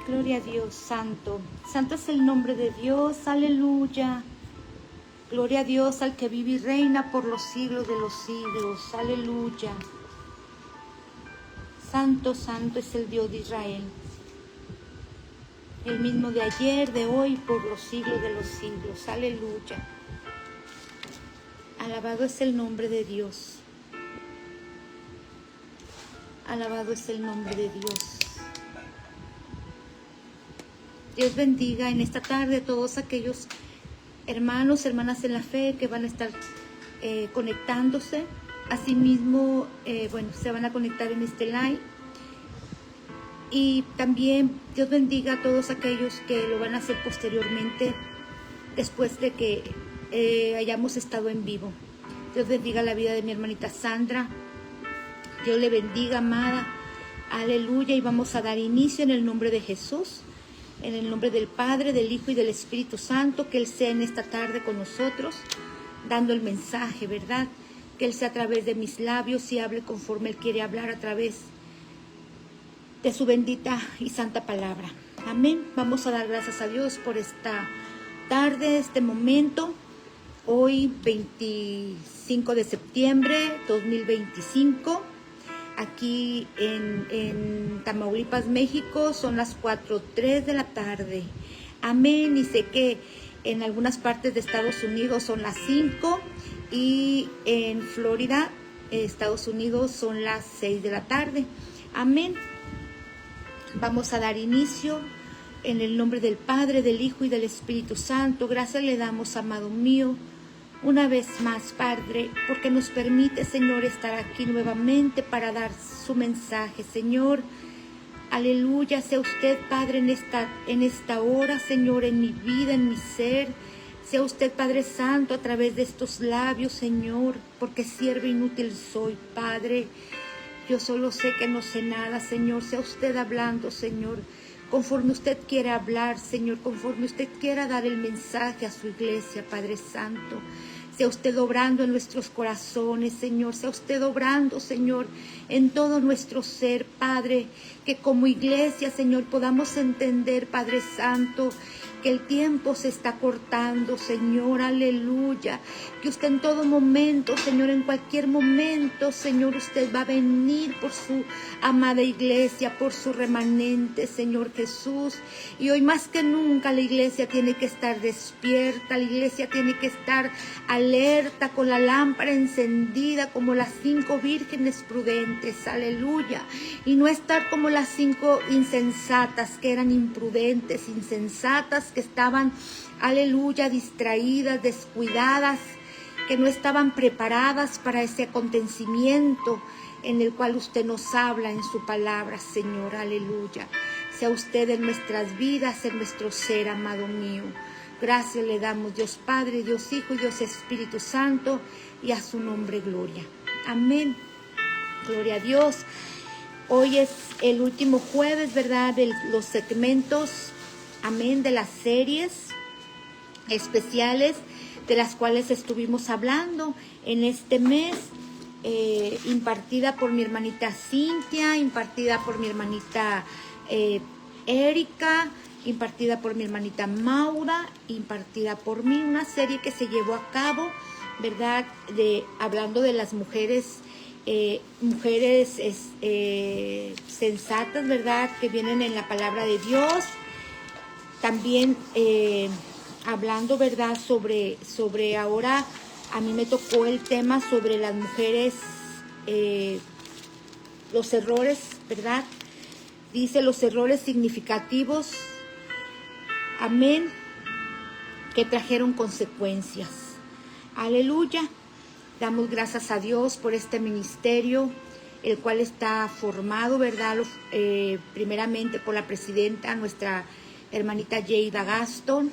Gloria a Dios, santo. Santo es el nombre de Dios, aleluya. Gloria a Dios al que vive y reina por los siglos de los siglos, aleluya. Santo, santo es el Dios de Israel. El mismo de ayer, de hoy, por los siglos de los siglos, aleluya. Alabado es el nombre de Dios. Alabado es el nombre de Dios. Dios bendiga en esta tarde a todos aquellos hermanos, hermanas en la fe que van a estar conectándose. Asimismo, se van a conectar en este live. Y también Dios bendiga a todos aquellos que lo van a hacer posteriormente, después de que hayamos estado en vivo. Dios bendiga la vida de mi hermanita Sandra. Dios le bendiga, amada. Aleluya. Y vamos a dar inicio en el nombre de Jesús. En el nombre del Padre, del Hijo y del Espíritu Santo, que Él sea en esta tarde con nosotros, dando el mensaje, ¿verdad? Que Él sea a través de mis labios y hable conforme Él quiere hablar a través de su bendita y santa palabra. Amén. Vamos a dar gracias a Dios por esta tarde, este momento. Hoy, 25 de septiembre 2025. Aquí en Tamaulipas, México, son las 4:03 de la tarde. Amén. Y sé que en algunas partes de Estados Unidos son las 5 y en Florida, Estados Unidos, son las 6 de la tarde. Amén. Vamos a dar inicio en el nombre del Padre, del Hijo y del Espíritu Santo. Gracias le damos, amado mío, una vez más, Padre, porque nos permite, Señor, estar aquí nuevamente para dar su mensaje, Señor. Aleluya, sea usted, Padre, en esta hora, Señor, en mi vida, en mi ser. Sea usted, Padre Santo, a través de estos labios, Señor, porque siervo inútil soy, Padre. Yo solo sé que no sé nada, Señor. Sea usted hablando, Señor, conforme usted quiera hablar, Señor, conforme usted quiera dar el mensaje a su iglesia, Padre Santo. Sea usted obrando en nuestros corazones, Señor. Sea usted obrando, Señor, en todo nuestro ser, Padre. Que como iglesia, Señor, podamos entender, Padre Santo, que el tiempo se está cortando, Señor, aleluya. Que usted en todo momento, Señor, en cualquier momento, Señor, usted va a venir por su amada iglesia, por su remanente, Señor Jesús. Y hoy más que nunca la iglesia tiene que estar despierta, la iglesia tiene que estar alerta, con la lámpara encendida, como las 5 vírgenes prudentes, aleluya. Y no estar como las 5 insensatas, que eran imprudentes, insensatas, que estaban, aleluya, distraídas, descuidadas, que no estaban preparadas para ese acontecimiento en el cual usted nos habla en su palabra, Señor, aleluya. Sea usted en nuestras vidas, en nuestro ser, amado mío. Gracias le damos, Dios Padre, Dios Hijo y Dios Espíritu Santo, y a su nombre gloria. Amén. Gloria a Dios. Hoy es el último jueves, ¿verdad?, de los segmentos, amén, de las series especiales de las cuales estuvimos hablando en este mes, impartida por mi hermanita Cintia, impartida por mi hermanita Erika, impartida por mi hermanita Maura, impartida por mí, una serie que se llevó a cabo, ¿verdad?, hablando de las mujeres sensatas, ¿verdad?, que vienen en la palabra de Dios. También hablando, ¿verdad?, sobre ahora a mí me tocó el tema sobre las mujeres, los errores, ¿verdad? Dice los errores significativos, amén, que trajeron consecuencias. Aleluya. Damos gracias a Dios por este ministerio, el cual está formado, ¿verdad?, primeramente por la presidenta, nuestra hermanita Yeida Gaston,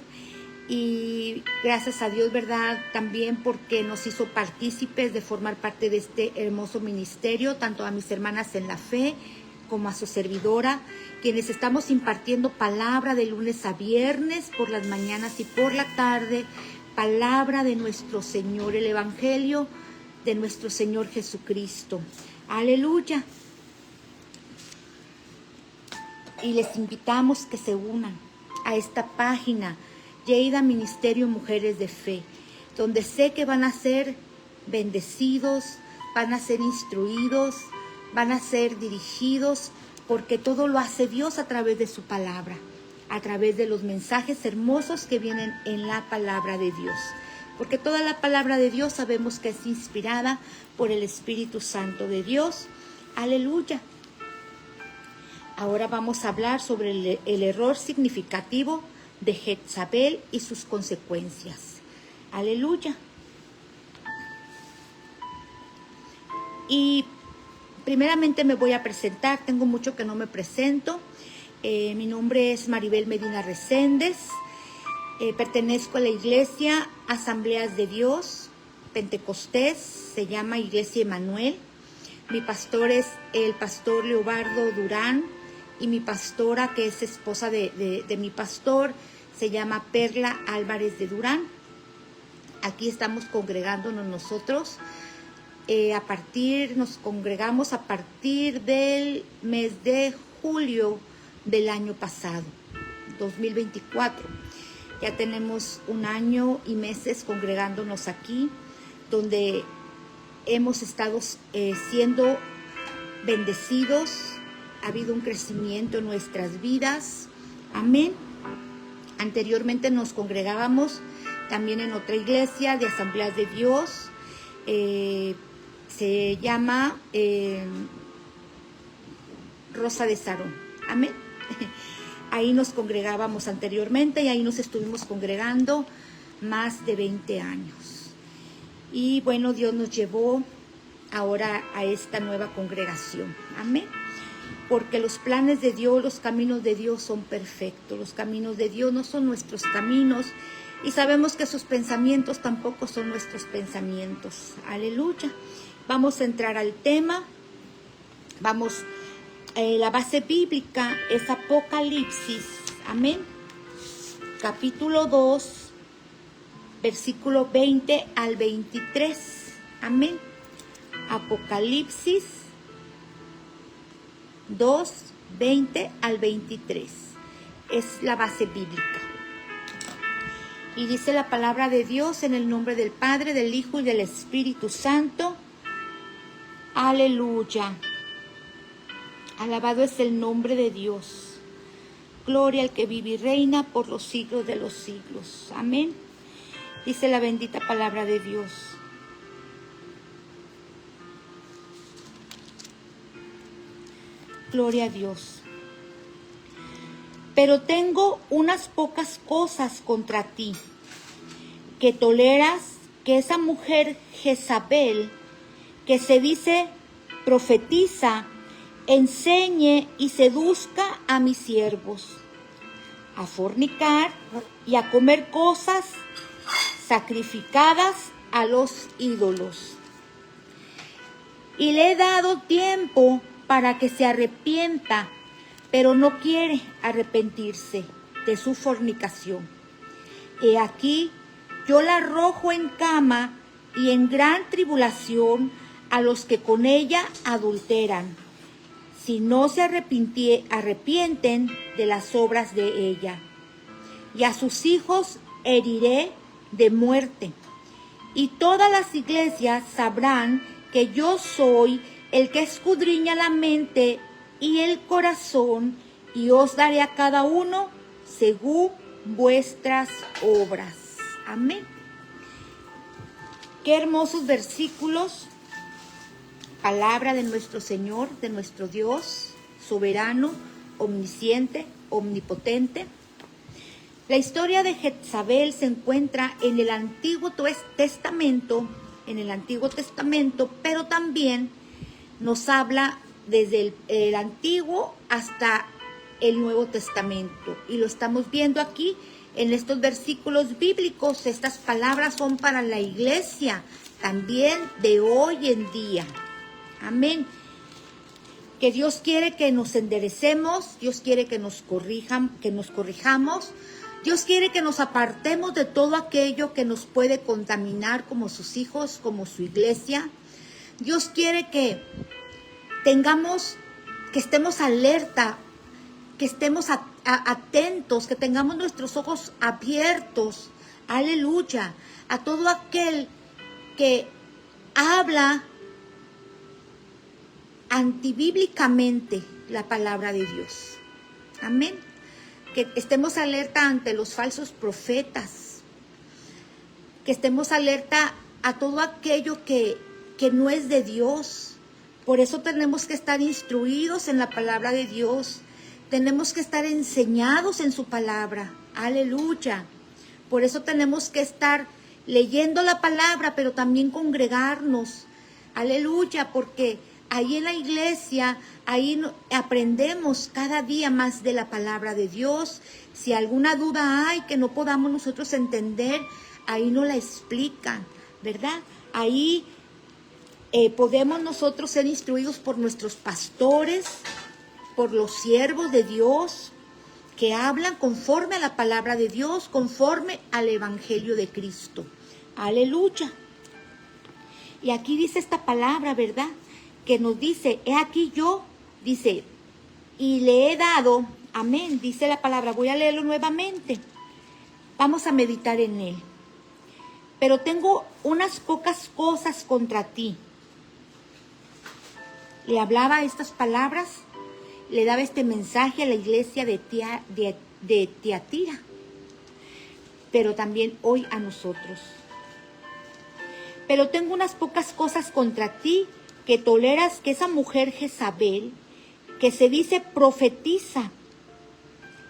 y gracias a Dios, ¿verdad?, también porque nos hizo partícipes de formar parte de este hermoso ministerio, tanto a mis hermanas en la fe como a su servidora, quienes estamos impartiendo palabra de lunes a viernes, por las mañanas y por la tarde, palabra de nuestro Señor, el Evangelio de nuestro Señor Jesucristo. Aleluya. y les invitamos que se unan a esta página, Lleida Ministerio Mujeres de Fe, donde sé que van a ser bendecidos, van a ser instruidos, van a ser dirigidos, porque todo lo hace Dios a través de su palabra, a través de los mensajes hermosos que vienen en la palabra de Dios. Porque toda la palabra de Dios sabemos que es inspirada por el Espíritu Santo de Dios. Aleluya. Ahora vamos a hablar sobre el error significativo de Jezabel y sus consecuencias. Aleluya. Y primeramente me voy a presentar, tengo mucho que no me presento. Mi nombre es Maribel Medina Reséndez, pertenezco a la iglesia Asambleas de Dios, Pentecostés, se llama Iglesia Emanuel. Mi pastor es el pastor Leobardo Durán y mi pastora, que es esposa de mi pastor, se llama Perla Álvarez de Durán. Aquí estamos congregándonos nosotros. Nos congregamos a partir del mes de julio del año pasado, 2024. Ya tenemos 1 año y meses congregándonos aquí, donde hemos estado siendo bendecidos. Ha habido un crecimiento en nuestras vidas. Amén. Anteriormente nos congregábamos también en otra iglesia de Asambleas de Dios. Se llama Rosa de Sarón. Amén. Ahí nos congregábamos anteriormente y ahí nos estuvimos congregando más de 20 años. Y bueno, Dios nos llevó ahora a esta nueva congregación. Amén. Porque los planes de Dios, los caminos de Dios son perfectos. Los caminos de Dios no son nuestros caminos. Y sabemos que sus pensamientos tampoco son nuestros pensamientos. Aleluya. Vamos a entrar al tema. La base bíblica es Apocalipsis. Amén. Capítulo 2, versículo 20 al 23. Amén. Apocalipsis 2, 20 al 23. Es la base bíblica. Y dice la palabra de Dios en el nombre del Padre, del Hijo y del Espíritu Santo. Aleluya. Alabado es el nombre de Dios. Gloria al que vive y reina por los siglos de los siglos. Amén. Dice la bendita palabra de Dios. Gloria a Dios. Pero tengo unas pocas cosas contra ti, que toleras que esa mujer Jezabel, que se dice profetiza, enseñe y seduzca a mis siervos a fornicar y a comer cosas sacrificadas a los ídolos. Y le he dado tiempo para que se arrepienta, pero no quiere arrepentirse de su fornicación. He aquí, yo la arrojo en cama y en gran tribulación a los que con ella adulteran, si no se arrepienten de las obras de ella. Y a sus hijos heriré de muerte. Y todas las iglesias sabrán que yo soy el que escudriña la mente y el corazón, y os daré a cada uno según vuestras obras. Amén. Qué hermosos versículos. Palabra de nuestro Señor, de nuestro Dios, soberano, omnisciente, omnipotente. La historia de Jezabel se encuentra en el Antiguo Testamento, pero también nos habla desde el Antiguo hasta el Nuevo Testamento. Y lo estamos viendo aquí en estos versículos bíblicos. Estas palabras son para la iglesia también de hoy en día. Amén. Que Dios quiere que nos enderecemos, Dios quiere que nos corrijamos, Dios quiere que nos apartemos de todo aquello que nos puede contaminar como sus hijos, como su iglesia. Dios quiere que estemos alerta, que estemos atentos, que tengamos nuestros ojos abiertos, aleluya, a todo aquel que habla antibíblicamente la palabra de Dios. Amén. Que estemos alerta ante los falsos profetas, que estemos alerta a todo aquello que no es de Dios. Por eso tenemos que estar instruidos en la palabra de Dios. Tenemos que estar enseñados en su palabra. Aleluya. Por eso tenemos que estar leyendo la palabra, pero también congregarnos. Aleluya, porque ahí en la iglesia, ahí aprendemos cada día más de la palabra de Dios. Si alguna duda hay que no podamos nosotros entender, ahí nos la explican, ¿verdad? Ahí podemos nosotros ser instruidos por nuestros pastores, por los siervos de Dios, que hablan conforme a la palabra de Dios, conforme al evangelio de Cristo. Aleluya. Y aquí dice esta palabra, ¿verdad? Que nos dice, he aquí yo, dice, y le he dado, amén, dice la palabra, voy a leerlo nuevamente. Vamos a meditar en él. Pero tengo unas pocas cosas contra ti. Le hablaba estas palabras, le daba este mensaje a la iglesia de Tiatira, pero también hoy a nosotros. Pero tengo unas pocas cosas contra ti, que toleras que esa mujer Jezabel, que se dice profetiza,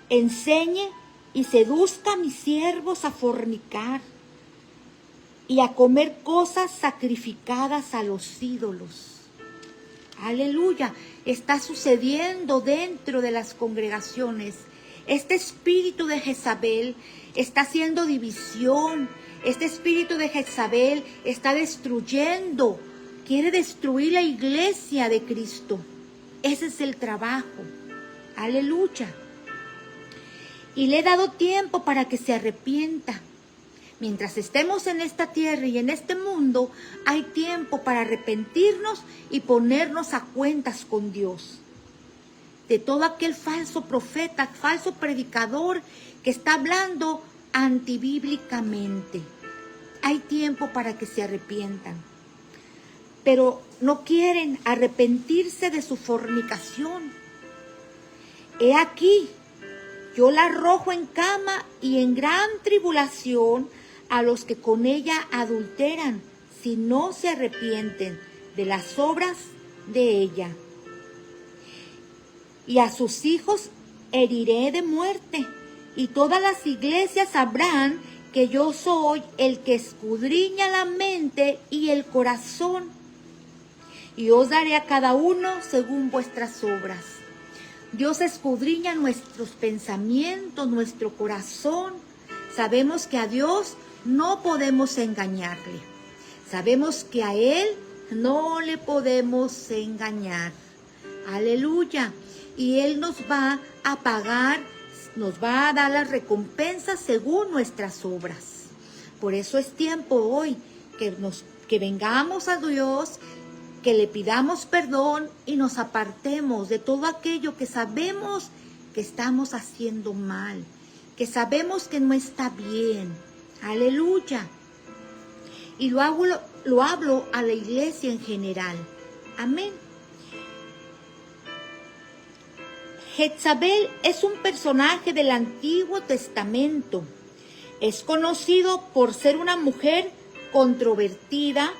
enseñe y seduzca a mis siervos a fornicar y a comer cosas sacrificadas a los ídolos. Aleluya, está sucediendo dentro de las congregaciones. Este espíritu de Jezabel está haciendo división. Este espíritu de Jezabel está destruyendo, quiere destruir la iglesia de Cristo. Ese es el trabajo. Aleluya. Y le he dado tiempo para que se arrepienta. Mientras estemos en esta tierra y en este mundo, hay tiempo para arrepentirnos y ponernos a cuentas con Dios. De todo aquel falso profeta, falso predicador que está hablando antibíblicamente. Hay tiempo para que se arrepientan. Pero no quieren arrepentirse de su fornicación. He aquí, yo la arrojo en cama y en gran tribulación a los que con ella adulteran, si no se arrepienten de las obras de ella. Y a sus hijos heriré de muerte, y todas las iglesias sabrán que yo soy el que escudriña la mente y el corazón, y os daré a cada uno según vuestras obras. Dios escudriña nuestros pensamientos, nuestro corazón. Sabemos que a Dios no podemos engañarle. Sabemos que a Él no le podemos engañar. Aleluya. Y Él nos va a pagar, nos va a dar las recompensas según nuestras obras. Por eso es tiempo hoy que vengamos a Dios, que le pidamos perdón y nos apartemos de todo aquello que sabemos que estamos haciendo mal, que sabemos que no está bien. Aleluya. Y lo hablo a la iglesia en general. Amén. Jezabel es un personaje del Antiguo Testamento. Es conocido por ser una mujer controvertida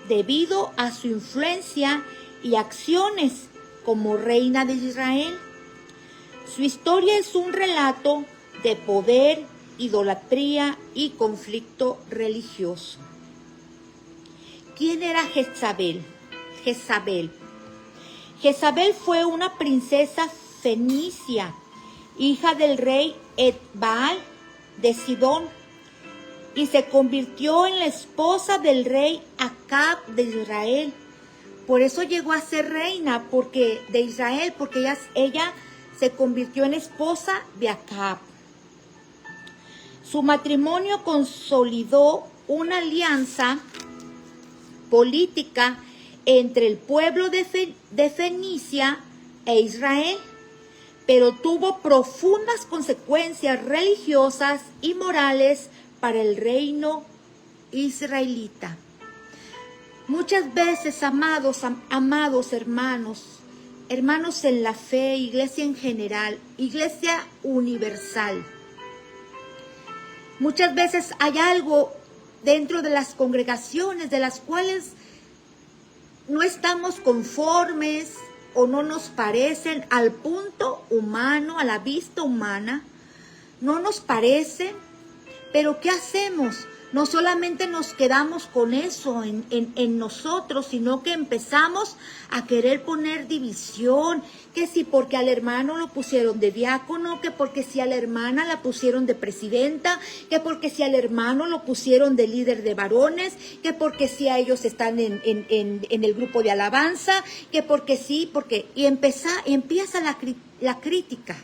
debido a su influencia y acciones como reina de Israel. Su historia es un relato de poder, idolatría y conflicto religioso. ¿Quién era Jezabel? Jezabel fue una princesa fenicia, hija del rey Etbaal de Sidón, y se convirtió en la esposa del rey Acab de Israel. Por eso llegó a ser reina de Israel, porque ella se convirtió en esposa de Acab. Su matrimonio consolidó una alianza política entre el pueblo de Fenicia e Israel, pero tuvo profundas consecuencias religiosas y morales para el reino israelita. Muchas veces, amados hermanos, hermanos en la fe, iglesia en general, iglesia universal, muchas veces hay algo dentro de las congregaciones de las cuales no estamos conformes o no nos parecen al punto humano, a la vista humana, no nos parecen, pero ¿qué hacemos? No solamente nos quedamos con eso en nosotros, sino que empezamos a querer poner división, que si porque al hermano lo pusieron de diácono, que porque si a la hermana la pusieron de presidenta, que porque si al hermano lo pusieron de líder de varones, que porque si a ellos están en el grupo de alabanza, que porque sí, porque... Y empieza la crítica.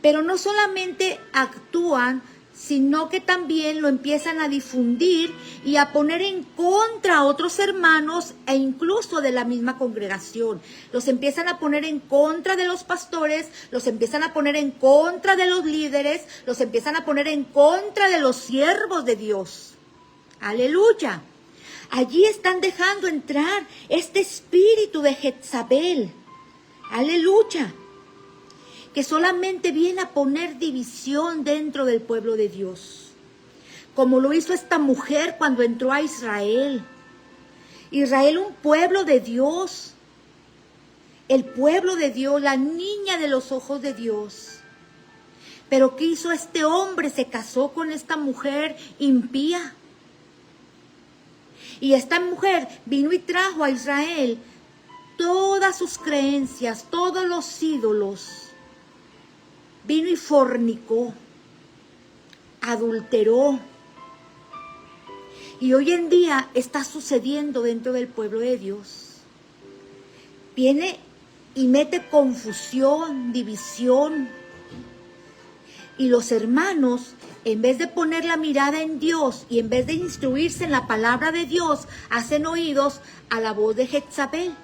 Pero no solamente actúan, sino que también lo empiezan a difundir y a poner en contra a otros hermanos e incluso de la misma congregación. Los empiezan a poner en contra de los pastores, los empiezan a poner en contra de los líderes, los empiezan a poner en contra de los siervos de Dios. ¡Aleluya! Allí están dejando entrar este espíritu de Jezabel. ¡Aleluya! Que solamente viene a poner división dentro del pueblo de Dios, como lo hizo esta mujer cuando entró a Israel. Israel, un pueblo de Dios, el pueblo de Dios, la niña de los ojos de Dios. Pero ¿qué hizo este hombre? Se casó con esta mujer impía. Y esta mujer vino y trajo a Israel todas sus creencias, todos los ídolos. Vino y fornicó, adulteró. Y hoy en día está sucediendo dentro del pueblo de Dios. Viene y mete confusión, división. Y los hermanos, en vez de poner la mirada en Dios y en vez de instruirse en la palabra de Dios, hacen oídos a la voz de Jezabel.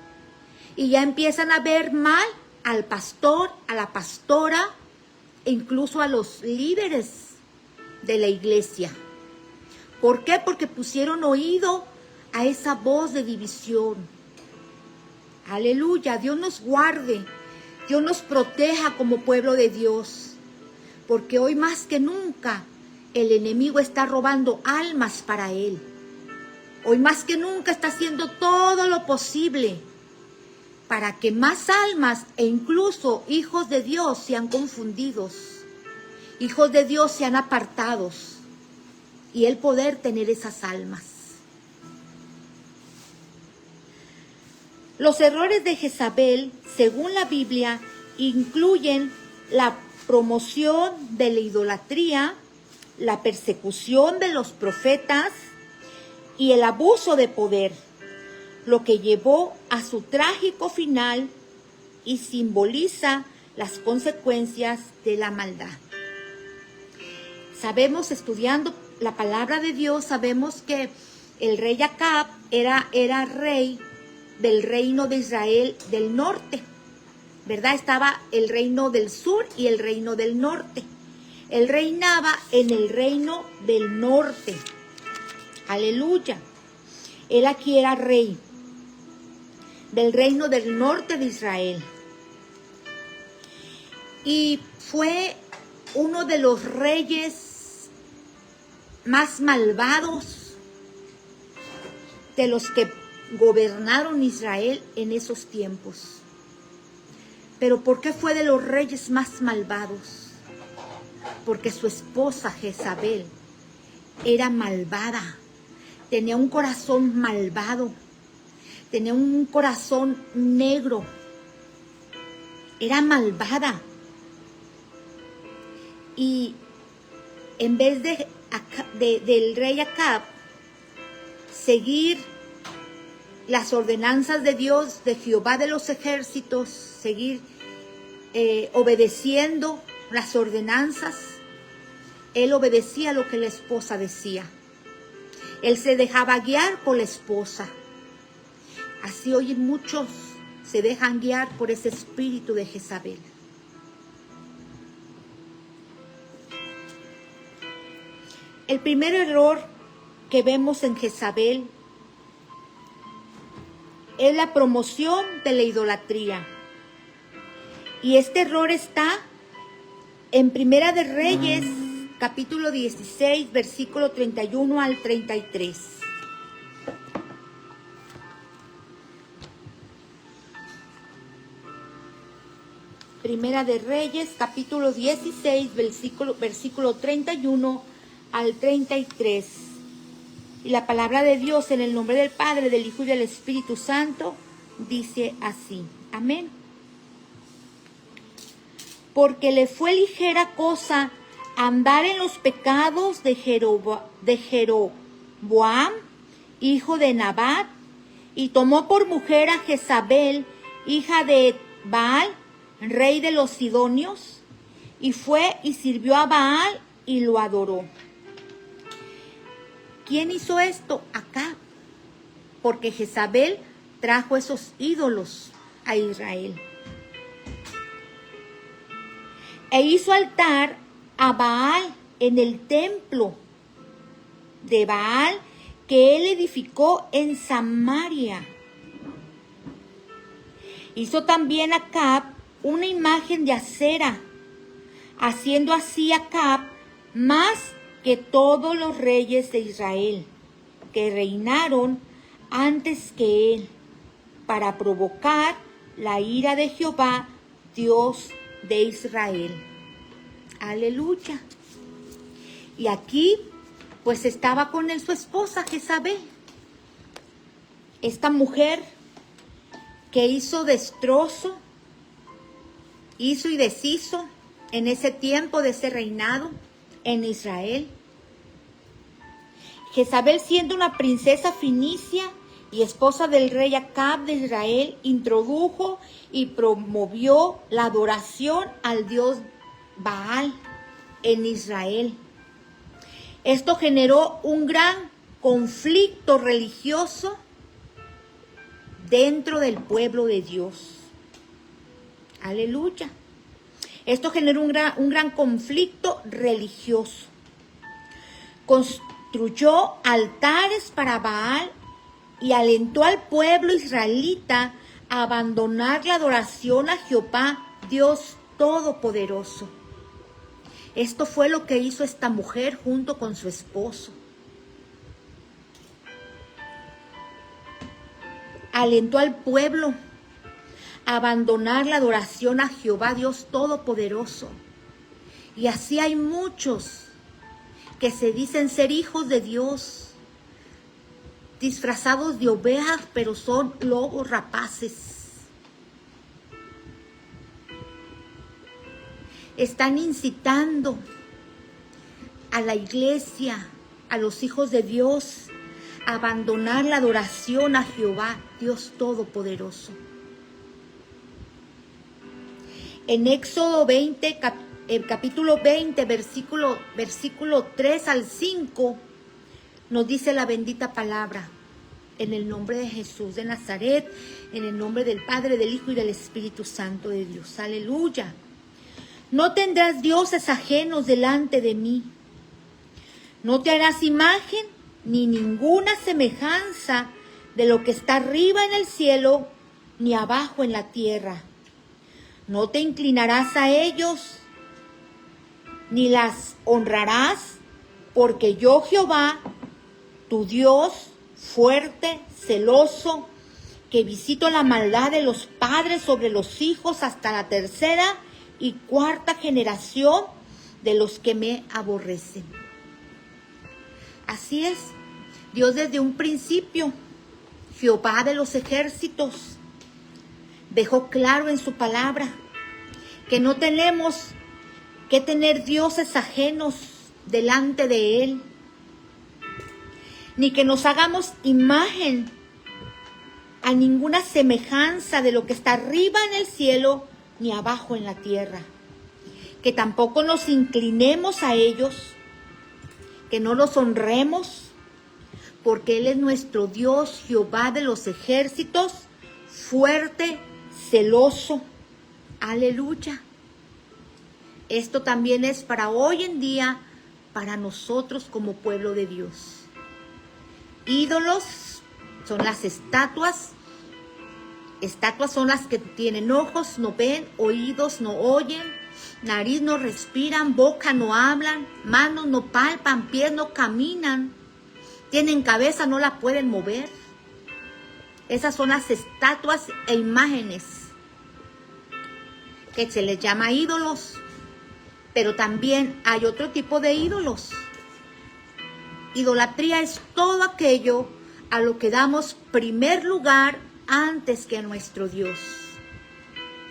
Y ya empiezan a ver mal al pastor, a la pastora, e incluso a los líderes de la iglesia. ¿Por qué? Porque pusieron oído a esa voz de división. Aleluya, Dios nos guarde, Dios nos proteja como pueblo de Dios. Porque hoy más que nunca el enemigo está robando almas para él. Hoy más que nunca está haciendo todo lo posible para que más almas e incluso hijos de Dios sean confundidos, hijos de Dios sean apartados y él poder tener esas almas. Los errores de Jezabel, según la Biblia, incluyen la promoción de la idolatría, la persecución de los profetas y el abuso de poder, lo que llevó a su trágico final y simboliza las consecuencias de la maldad. Sabemos, estudiando la palabra de Dios, sabemos que el rey Acab era rey del reino de Israel del norte, ¿verdad? Estaba el reino del sur y el reino del norte. Él reinaba en el reino del norte. Aleluya. Él aquí era rey del reino del norte de Israel. Y fue uno de los reyes más malvados de los que gobernaron Israel en esos tiempos. Pero ¿por qué fue de los reyes más malvados? Porque su esposa Jezabel era malvada, tenía un corazón malvado, tenía un corazón negro, era malvada. Y en vez del rey Acab seguir las ordenanzas de Dios, de Jehová de los ejércitos, seguir obedeciendo las ordenanzas, él obedecía lo que la esposa decía. Él se dejaba guiar por la esposa. Así hoy muchos se dejan guiar por ese espíritu de Jezabel. El primer error que vemos en Jezabel es la promoción de la idolatría. Y este error está en Primera de Reyes, capítulo 16, versículo 31 al 33. Primera de Reyes, capítulo 16, versículo 31 al 33. Y la palabra de Dios en el nombre del Padre, del Hijo y del Espíritu Santo dice así. Amén. Porque le fue ligera cosa andar en los pecados de Jeroboam, hijo de Nabat, y tomó por mujer a Jezabel, hija de Baal, rey de los Sidonios, y fue y sirvió a Baal y lo adoró. ¿Quién hizo esto? Acab, porque Jezabel trajo esos ídolos a Israel. E hizo altar a Baal en el templo de Baal que él edificó en Samaria. Hizo también Acab una imagen de acera, haciendo así Acab más que todos los reyes de Israel, que reinaron antes que él, para provocar la ira de Jehová, Dios de Israel. Aleluya. Y aquí, pues estaba con él su esposa Jezabel, esta mujer que hizo destrozo, hizo y deshizo en ese tiempo de ese reinado en Israel. Jezabel, siendo una princesa fenicia y esposa del rey Acab de Israel, introdujo y promovió la adoración al dios Baal en Israel. Esto generó un gran conflicto religioso dentro del pueblo de Dios. Aleluya. Esto generó un gran conflicto religioso. Construyó altares para Baal y alentó al pueblo israelita a abandonar la adoración a Jehová, Dios Todopoderoso. Esto fue lo que hizo esta mujer junto con su esposo. Alentó al pueblo a abandonar la adoración a Jehová, Dios Todopoderoso. Y así hay muchos que se dicen ser hijos de Dios, disfrazados de ovejas, pero son lobos rapaces. Están incitando a la iglesia, a los hijos de Dios, a abandonar la adoración a Jehová, Dios Todopoderoso. En Éxodo 20, capítulo 20, versículo 3 al 5, nos dice la bendita palabra. En el nombre de Jesús de Nazaret, en el nombre del Padre, del Hijo y del Espíritu Santo de Dios. Aleluya. No tendrás dioses ajenos delante de mí. No te harás imagen ni ninguna semejanza de lo que está arriba en el cielo, ni abajo en la tierra. No te inclinarás a ellos, ni las honrarás, porque yo, Jehová, tu Dios, fuerte, celoso, que visito la maldad de los padres sobre los hijos hasta la tercera y cuarta generación de los que me aborrecen. Así es, Dios desde un principio, Jehová de los ejércitos, dejó claro en su palabra que no tenemos que tener dioses ajenos delante de Él, ni que nos hagamos imagen a ninguna semejanza de lo que está arriba en el cielo ni abajo en la tierra, que tampoco nos inclinemos a ellos, que no los honremos, porque Él es nuestro Dios, Jehová de los ejércitos, fuerte, celoso. Aleluya. Esto también es para hoy en día, para nosotros como pueblo de Dios. Ídolos son las estatuas. Estatuas son las que tienen ojos, no ven, oídos, no oyen, nariz no respiran, boca no hablan, manos no palpan, pies no caminan, tienen cabeza, no la pueden mover. Esas son las estatuas e imágenes que se les llama ídolos. Pero también hay otro tipo de ídolos. Idolatría es todo aquello a lo que damos primer lugar antes que a nuestro Dios.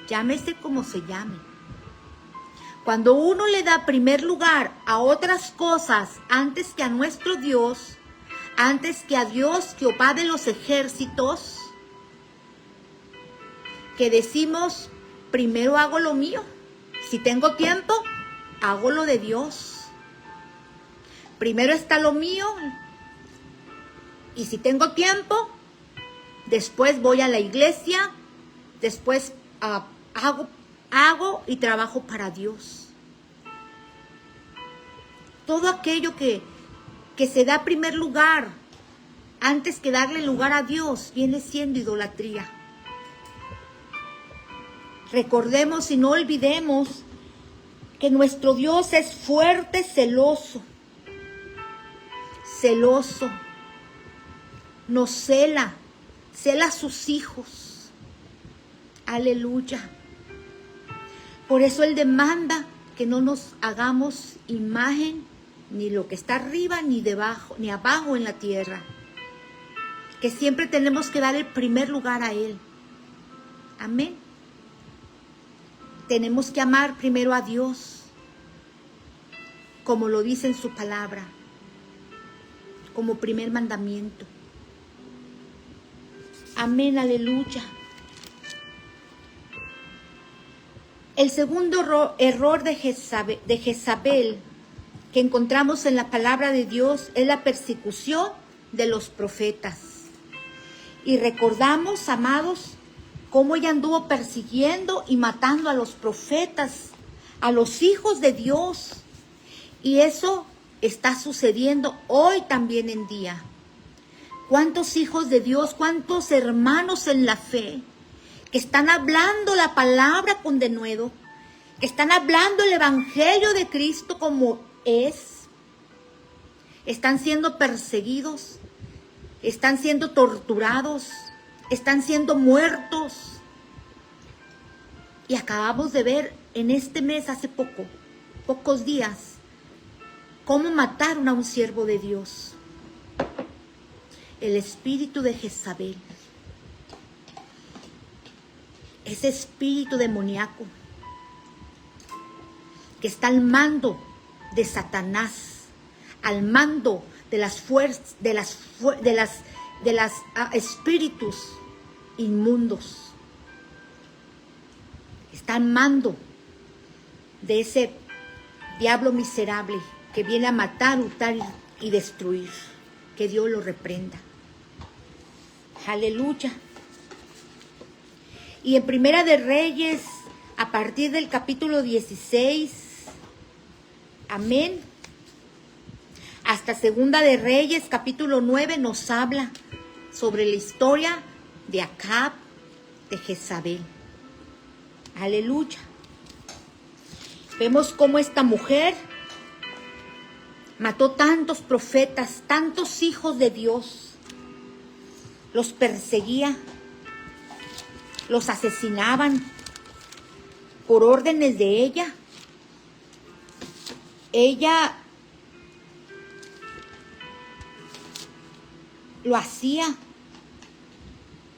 Llámese como se llame. Cuando uno le da primer lugar a otras cosas antes que a nuestro Dios, antes que a Dios, Jehová de los ejércitos, que decimos, primero hago lo mío. Si tengo tiempo, hago lo de Dios. Primero está lo mío. Y si tengo tiempo, después voy a la iglesia. Después hago y trabajo para Dios. Todo aquello que se da primer lugar antes que darle lugar a Dios viene siendo idolatría. Recordemos y no olvidemos que nuestro Dios es fuerte, celoso. Celoso. Nos cela a sus hijos. Aleluya. Por eso Él demanda que no nos hagamos imagen, ni lo que está arriba, ni debajo, ni abajo en la tierra. Que siempre tenemos que dar el primer lugar a Él. Amén. Tenemos que amar primero a Dios, como lo dice en su palabra, como primer mandamiento. Amén, aleluya. El segundo error de Jezabel que encontramos en la palabra de Dios es la persecución de los profetas. Y recordamos, amados, cómo ella anduvo persiguiendo y matando a los profetas, a los hijos de Dios. Y eso está sucediendo hoy también en día. ¿Cuántos hijos de Dios, cuántos hermanos en la fe que están hablando la palabra con denuedo, que están hablando el evangelio de Cristo como es, están siendo perseguidos, están siendo torturados, están siendo muertos? Y acabamos de ver en este mes, hace pocos días, cómo mataron a un siervo de Dios. El espíritu de Jezabel, ese espíritu demoníaco que está al mando de Satanás, al mando de las fuerzas, de las espíritus inmundos, está al mando de ese diablo miserable que viene a matar, hurtar y destruir. Que Dios lo reprenda. Aleluya. Y en Primera de Reyes, a partir del capítulo 16, amén, hasta Segunda de Reyes, capítulo 9, nos habla sobre la historia de Acab, de Jezabel. Aleluya. Vemos cómo esta mujer mató tantos profetas, tantos hijos de Dios. Los perseguía, los asesinaban por órdenes de ella. Ella lo hacía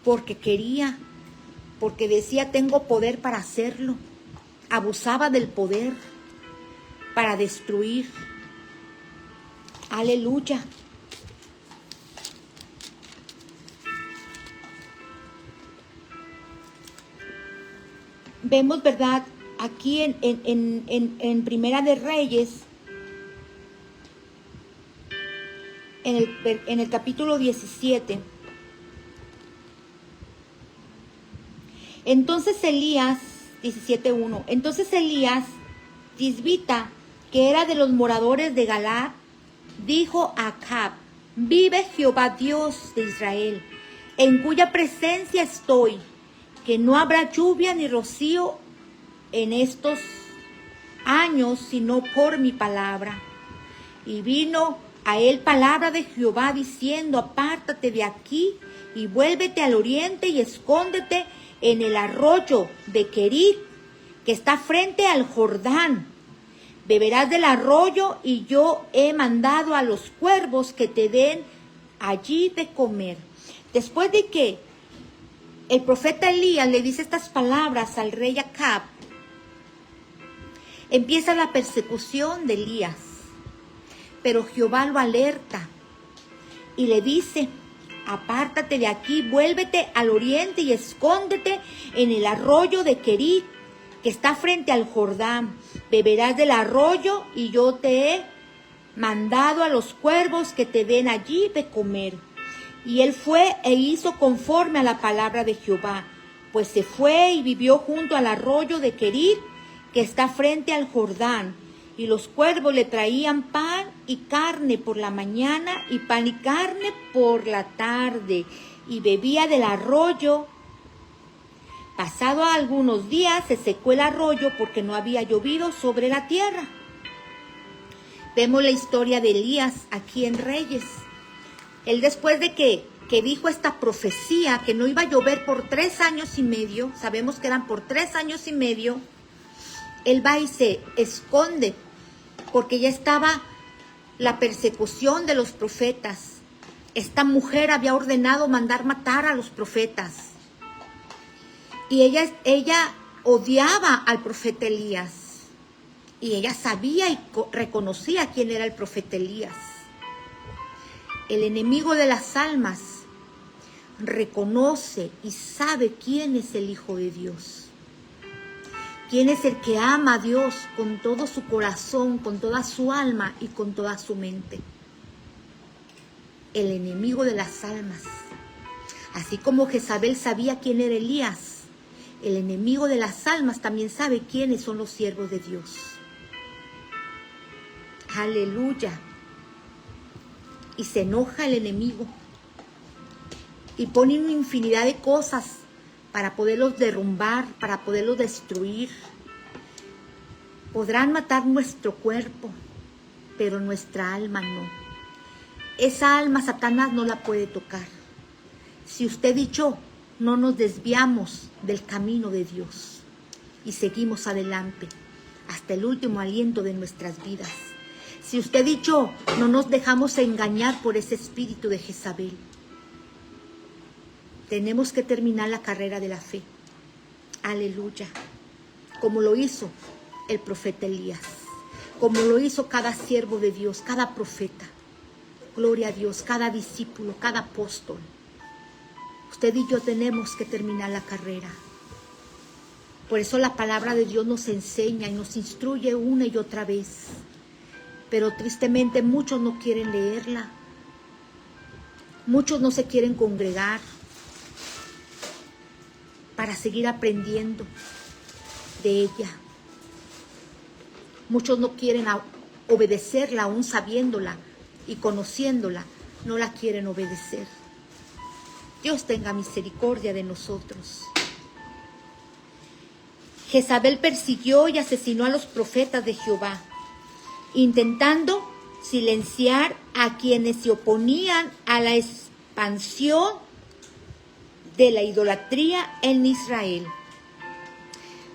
porque quería, porque decía, tengo poder para hacerlo. Abusaba del poder para destruir. Aleluya. Vemos, ¿verdad? Aquí en Primera de Reyes, en el capítulo 17. Entonces Elías, 17:1, entonces Elías, tisbita, que era de los moradores de Galaad, dijo a Acab: vive Jehová Dios de Israel, en cuya presencia estoy, que no habrá lluvia ni rocío en estos años, sino por mi palabra. Y vino a él palabra de Jehová diciendo: apártate de aquí y vuélvete al oriente y escóndete en el arroyo de Querit, que está frente al Jordán. Beberás del arroyo, y yo he mandado a los cuervos que te den allí de comer. Después de que el profeta Elías le dice estas palabras al rey Acab, empieza la persecución de Elías. Pero Jehová lo alerta y le dice: apártate de aquí, vuélvete al oriente y escóndete en el arroyo de Querit, que está frente al Jordán. Beberás del arroyo, y yo te he mandado a los cuervos que te den allí de comer. Y él fue e hizo conforme a la palabra de Jehová, pues se fue y vivió junto al arroyo de Querit, que está frente al Jordán. Y los cuervos le traían pan y carne por la mañana, y pan y carne por la tarde, y bebía del arroyo. Pasado algunos días se secó el arroyo porque no había llovido sobre la tierra. Vemos la historia de Elías aquí en Reyes. Él, después de que dijo esta profecía que no iba a llover por 3 años y medio, sabemos que eran por 3 años y medio, él va y se esconde porque ya estaba la persecución de los profetas. Esta mujer había ordenado mandar matar a los profetas. Y ella odiaba al profeta Elías. Y ella sabía y reconocía quién era el profeta Elías. El enemigo de las almas reconoce y sabe quién es el Hijo de Dios. Quién es el que ama a Dios con todo su corazón, con toda su alma y con toda su mente. El enemigo de las almas. Así como Jezabel sabía quién era Elías, el enemigo de las almas también sabe quiénes son los siervos de Dios. Aleluya. Y se enoja el enemigo y pone una infinidad de cosas para poderlos derrumbar, para poderlos destruir. Podrán matar nuestro cuerpo, pero nuestra alma no. Esa alma Satanás no la puede tocar. Si usted y yo no nos desviamos del camino de Dios y seguimos adelante hasta el último aliento de nuestras vidas. Si usted y yo no nos dejamos engañar por ese espíritu de Jezabel. Tenemos que terminar la carrera de la fe. Aleluya. Como lo hizo el profeta Elías. Como lo hizo cada siervo de Dios, cada profeta. Gloria a Dios, cada discípulo, cada apóstol. Usted y yo tenemos que terminar la carrera. Por eso la palabra de Dios nos enseña y nos instruye una y otra vez. Pero tristemente muchos no quieren leerla. Muchos no se quieren congregar para seguir aprendiendo de ella. Muchos no quieren obedecerla aún sabiéndola y conociéndola. No la quieren obedecer. Dios tenga misericordia de nosotros. Jezabel persiguió y asesinó a los profetas de Jehová, intentando silenciar a quienes se oponían a la expansión de la idolatría en Israel.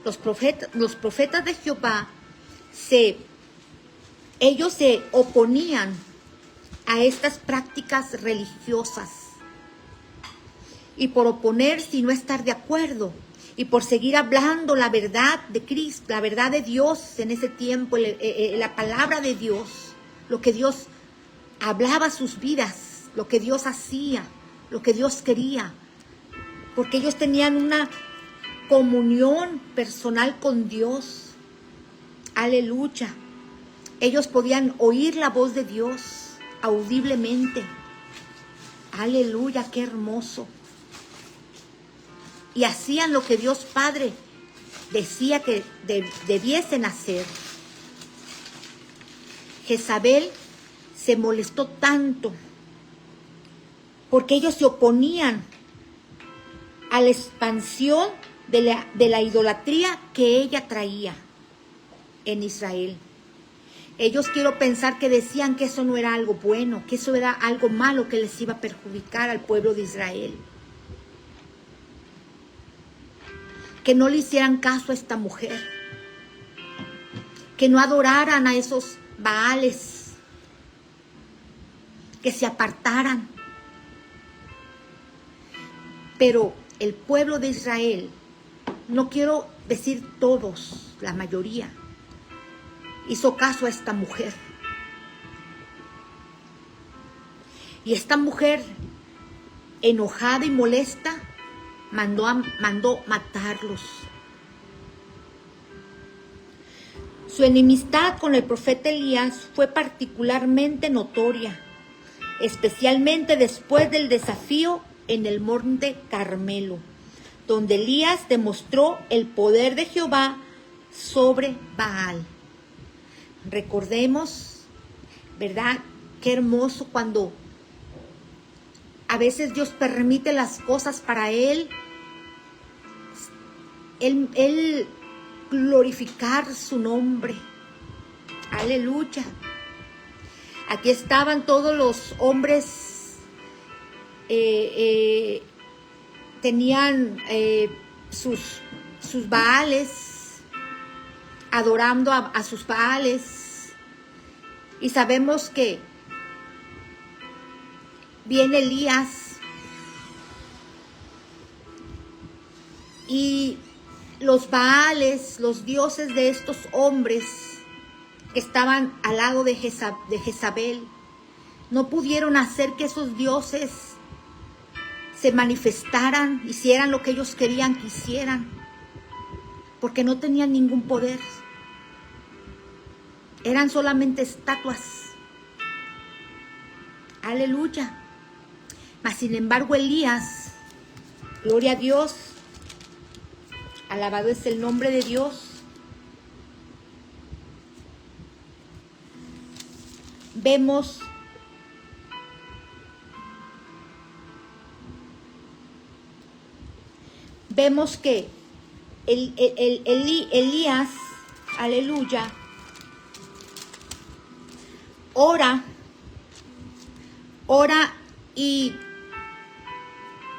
Los profetas de Jehová, ellos se oponían a estas prácticas religiosas. Y por oponerse y no estar de acuerdo, y por seguir hablando la verdad de Cristo, la verdad de Dios en ese tiempo, la palabra de Dios, lo que Dios hablaba a sus vidas, lo que Dios hacía, lo que Dios quería, porque ellos tenían una comunión personal con Dios. Aleluya. Ellos podían oír la voz de Dios audiblemente. Aleluya, qué hermoso. Y hacían lo que Dios Padre decía que debiesen hacer. Jezabel se molestó tanto porque ellos se oponían a la expansión de la idolatría que ella traía en Israel. Ellos quiero pensar que decían que eso no era algo bueno, que eso era algo malo que les iba a perjudicar al pueblo de Israel. Que no le hicieran caso a esta mujer, que no adoraran a esos Baales, que se apartaran. Pero el pueblo de Israel, no quiero decir todos, la mayoría, hizo caso a esta mujer. Y esta mujer, enojada y molesta, mandó matarlos. Su enemistad con el profeta Elías fue particularmente notoria, especialmente después del desafío en el monte Carmelo, donde Elías demostró el poder de Jehová sobre Baal. Recordemos, ¿verdad? Qué hermoso cuando a veces Dios permite las cosas para Él glorificar su nombre. Aleluya. Aquí estaban todos los hombres, tenían sus Baales, adorando a sus Baales. Y sabemos que viene Elías y los Baales, los dioses de estos hombres que estaban al lado de Jezabel, no pudieron hacer que esos dioses se manifestaran, hicieran lo que ellos querían que hicieran, porque no tenían ningún poder. Eran solamente estatuas. Aleluya. Mas sin embargo Elías, gloria a Dios, alabado es el nombre de Dios, vemos que Elías, aleluya, ora y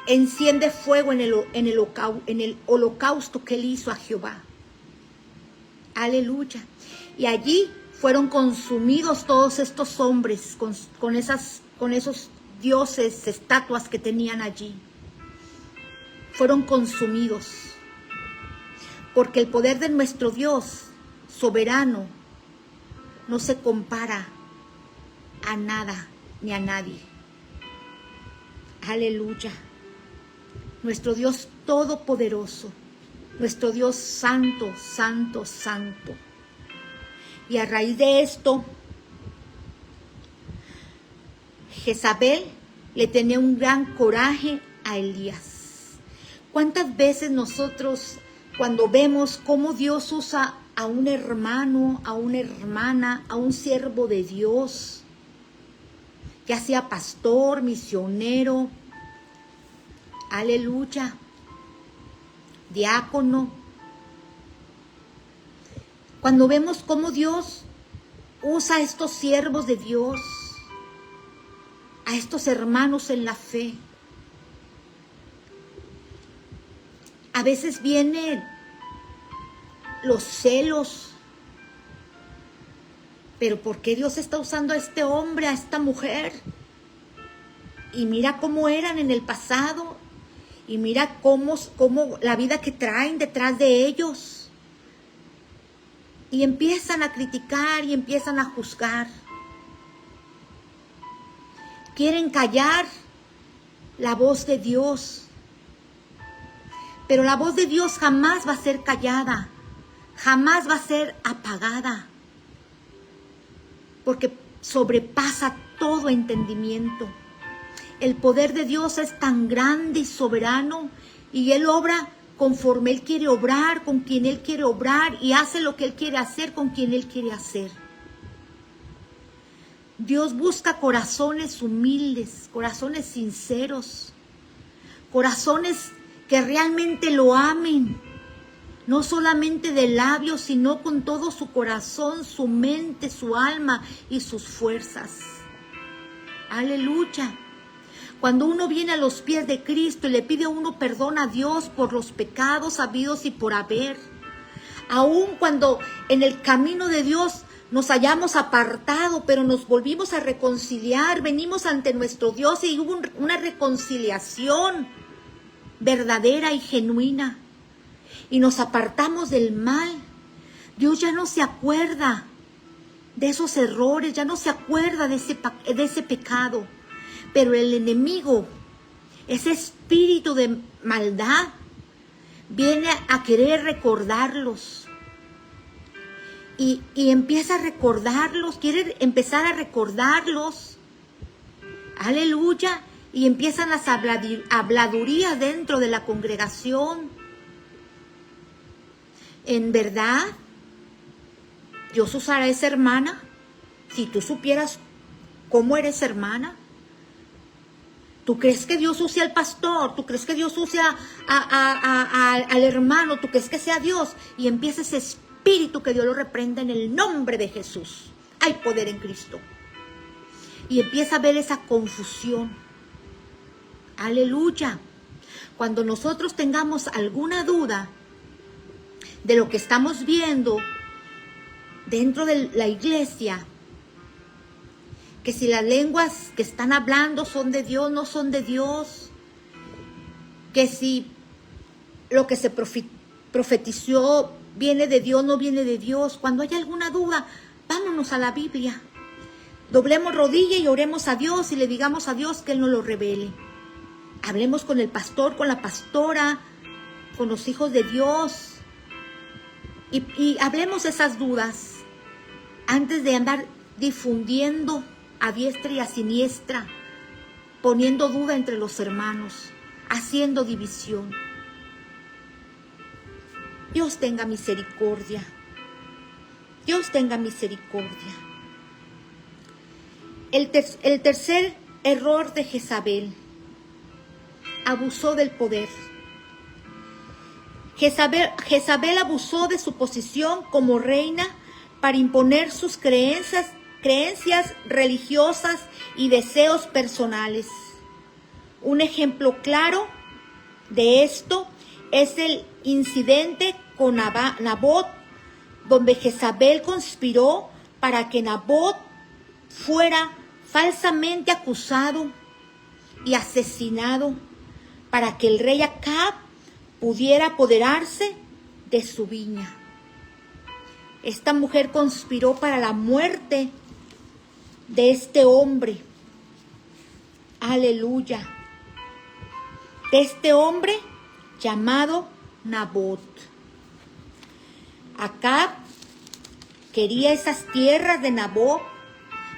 enciende fuego en el holocausto que él hizo a Jehová. Aleluya. Y allí fueron consumidos todos estos hombres con esos dioses, estatuas que tenían allí. Fueron consumidos. Porque el poder de nuestro Dios soberano no se compara a nada ni a nadie. Aleluya. Nuestro Dios todopoderoso, nuestro Dios santo, santo, santo. Y a raíz de esto, Jezabel le tenía un gran coraje a Elías. ¿Cuántas veces nosotros, cuando vemos cómo Dios usa a un hermano, a una hermana, a un siervo de Dios, ya sea pastor, misionero, aleluya, diácono, cuando vemos cómo Dios usa a estos siervos de Dios, a estos hermanos en la fe, a veces vienen los celos. Pero ¿por qué Dios está usando a este hombre, a esta mujer? Y mira cómo eran en el pasado. Y mira cómo la vida que traen detrás de ellos. Y empiezan a criticar y empiezan a juzgar. Quieren callar la voz de Dios. Pero la voz de Dios jamás va a ser callada. Jamás va a ser apagada. Porque sobrepasa todo entendimiento. El poder de Dios es tan grande y soberano, y Él obra conforme Él quiere obrar, con quien Él quiere obrar, y hace lo que Él quiere hacer con quien Él quiere hacer. Dios busca corazones humildes, corazones sinceros, corazones que realmente lo amen, no solamente de labios, sino con todo su corazón, su mente, su alma y sus fuerzas. Aleluya. Cuando uno viene a los pies de Cristo y le pide a uno perdón a Dios por los pecados habidos y por haber, aun cuando en el camino de Dios nos hayamos apartado, pero nos volvimos a reconciliar, venimos ante nuestro Dios y hubo una reconciliación verdadera y genuina, y nos apartamos del mal, Dios ya no se acuerda de esos errores, ya no se acuerda de ese pecado. Pero el enemigo, ese espíritu de maldad, viene a querer recordarlos. Y empieza a recordarlos, quiere empezar a recordarlos. Aleluya. Y empiezan las habladurías dentro de la congregación. En verdad, Dios usará a esa hermana. Si tú supieras cómo eres hermana. ¿Tú crees que Dios use al pastor? ¿Tú crees que Dios use al hermano? ¿Tú crees que sea Dios? Y empieza ese espíritu, que Dios lo reprenda en el nombre de Jesús. Hay poder en Cristo. Y empieza a ver esa confusión. Aleluya. Cuando nosotros tengamos alguna duda de lo que estamos viendo dentro de la iglesia, que si las lenguas que están hablando son de Dios, no son de Dios, que si lo que se profetizó viene de Dios, no viene de Dios. Cuando haya alguna duda, vámonos a la Biblia, doblemos rodilla y oremos a Dios y le digamos a Dios que Él nos lo revele. Hablemos con el pastor, con la pastora, con los hijos de Dios, y hablemos esas dudas antes de andar difundiendo a diestra y a siniestra, poniendo duda entre los hermanos, haciendo división. Dios tenga misericordia. Dios tenga misericordia. El tercer error de Jezabel: abusó del poder. Jezabel abusó de su posición como reina para imponer sus creencias religiosas y deseos personales. Un ejemplo claro de esto es el incidente con Nabot, donde Jezabel conspiró para que Nabot fuera falsamente acusado y asesinado, para que el rey Acab pudiera apoderarse de su viña. Esta mujer conspiró para la muerte de este hombre. Aleluya. De este hombre llamado Nabot. Acab quería esas tierras de Nabot,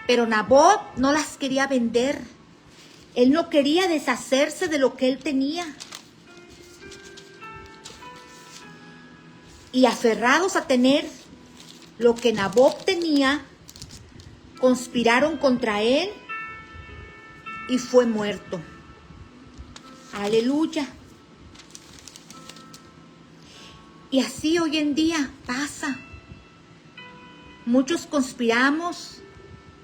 pero Nabot no las quería vender. Él no quería deshacerse de lo que él tenía. Y aferrados a tener lo que Nabot tenía, conspiraron contra él y fue muerto. Aleluya. Y así hoy en día pasa. Muchos conspiramos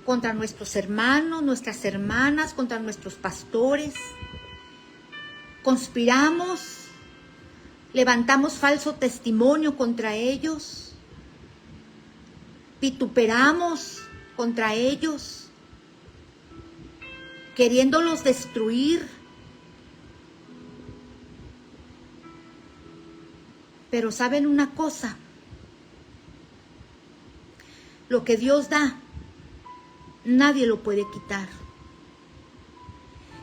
contra nuestros hermanos, nuestras hermanas, contra nuestros pastores. Conspiramos, levantamos falso testimonio contra ellos. Vituperamos contra ellos, queriéndolos destruir. Pero ¿saben una cosa? Lo que Dios da, nadie lo puede quitar.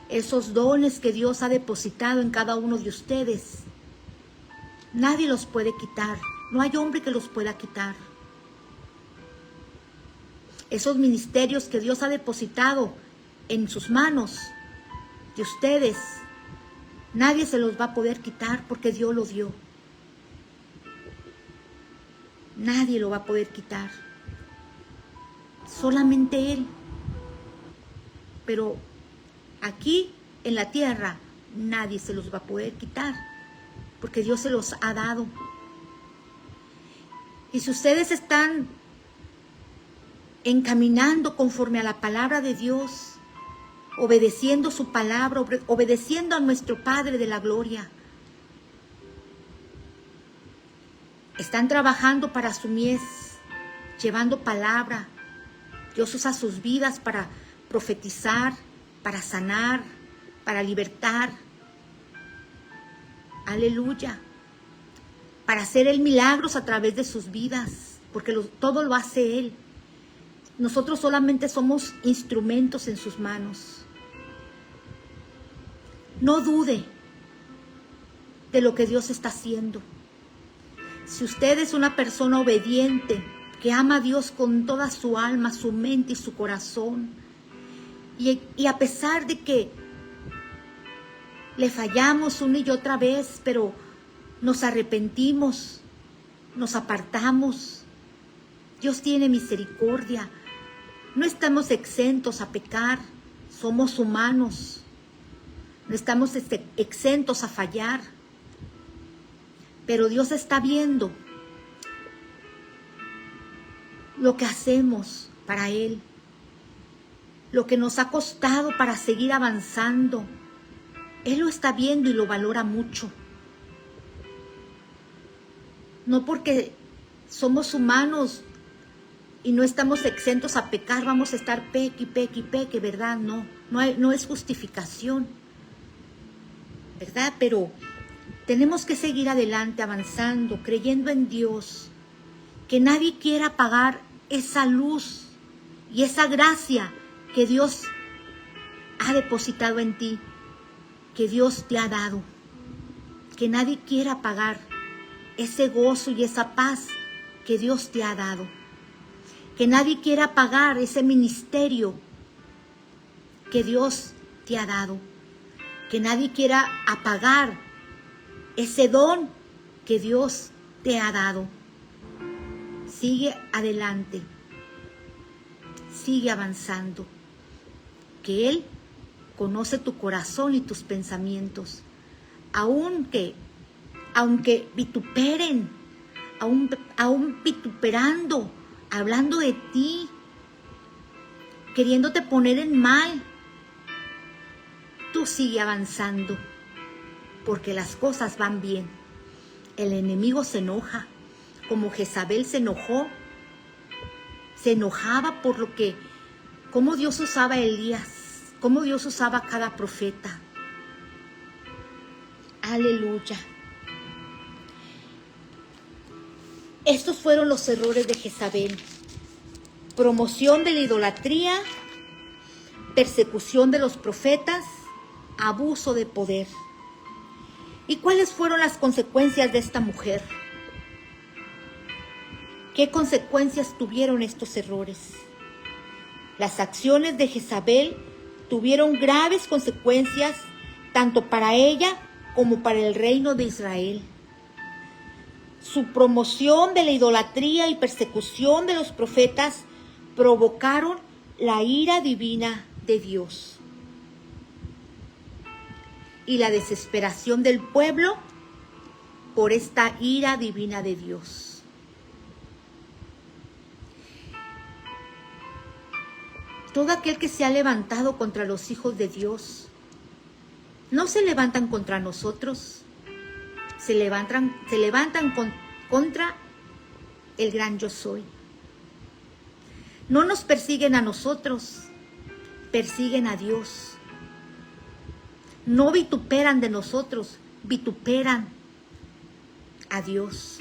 Esos dones que Dios ha depositado en cada uno de ustedes, nadie los puede quitar. No hay hombre que los pueda quitar. Esos ministerios que Dios ha depositado en sus manos de ustedes, nadie se los va a poder quitar porque Dios lo dio. Nadie lo va a poder quitar. Solamente Él. pero aquí en la tierra nadie se los va a poder quitar, porque Dios se los ha dado. Y si ustedes están encaminando conforme a la palabra de Dios, obedeciendo su palabra, obedeciendo a nuestro Padre de la gloria, están trabajando para su mies, llevando palabra. Dios usa sus vidas para profetizar, para sanar, para libertar. Aleluya. Para hacer Él milagros a través de sus vidas, porque todo lo hace Él. Nosotros solamente somos instrumentos en sus manos. No dude de lo que Dios está haciendo. Si usted es una persona obediente, que ama a Dios con toda su alma, su mente y su corazón, y a pesar de que le fallamos una y otra vez, pero nos arrepentimos, nos apartamos, Dios tiene misericordia. No estamos exentos a pecar, somos humanos. No estamos exentos a fallar. Pero Dios está viendo lo que hacemos para Él, lo que nos ha costado para seguir avanzando. Él lo está viendo y lo valora mucho. No porque somos humanos y no estamos exentos a pecar, vamos a estar peque, ¿verdad? No es justificación, ¿verdad? Pero tenemos que seguir adelante, avanzando, creyendo en Dios, que nadie quiera apagar esa luz y esa gracia que Dios ha depositado en ti, que Dios te ha dado, que nadie quiera apagar ese gozo y esa paz que Dios te ha dado. Que nadie quiera apagar ese ministerio que Dios te ha dado. Que nadie quiera apagar ese don que Dios te ha dado. Sigue adelante. Sigue avanzando. Que Él conoce tu corazón y tus pensamientos. Aunque vituperen, aún vituperando, hablando de ti, queriéndote poner en mal, tú sigue avanzando, porque las cosas van bien. El enemigo se enoja, como Jezabel se enojaba por cómo Dios usaba a Elías, cómo Dios usaba a cada profeta. Aleluya. Estos fueron los errores de Jezabel: promoción de la idolatría, persecución de los profetas, abuso de poder. ¿Y cuáles fueron las consecuencias de esta mujer? ¿Qué consecuencias tuvieron estos errores? Las acciones de Jezabel tuvieron graves consecuencias tanto para ella como para el reino de Israel. Su promoción de la idolatría y persecución de los profetas provocaron la ira divina de Dios. Y la desesperación del pueblo por esta ira divina de Dios. Todo aquel que se ha levantado contra los hijos de Dios, no se levantan contra nosotros, se levantan contra el gran yo soy. No nos persiguen a nosotros, persiguen a Dios. No vituperan de nosotros, vituperan a Dios.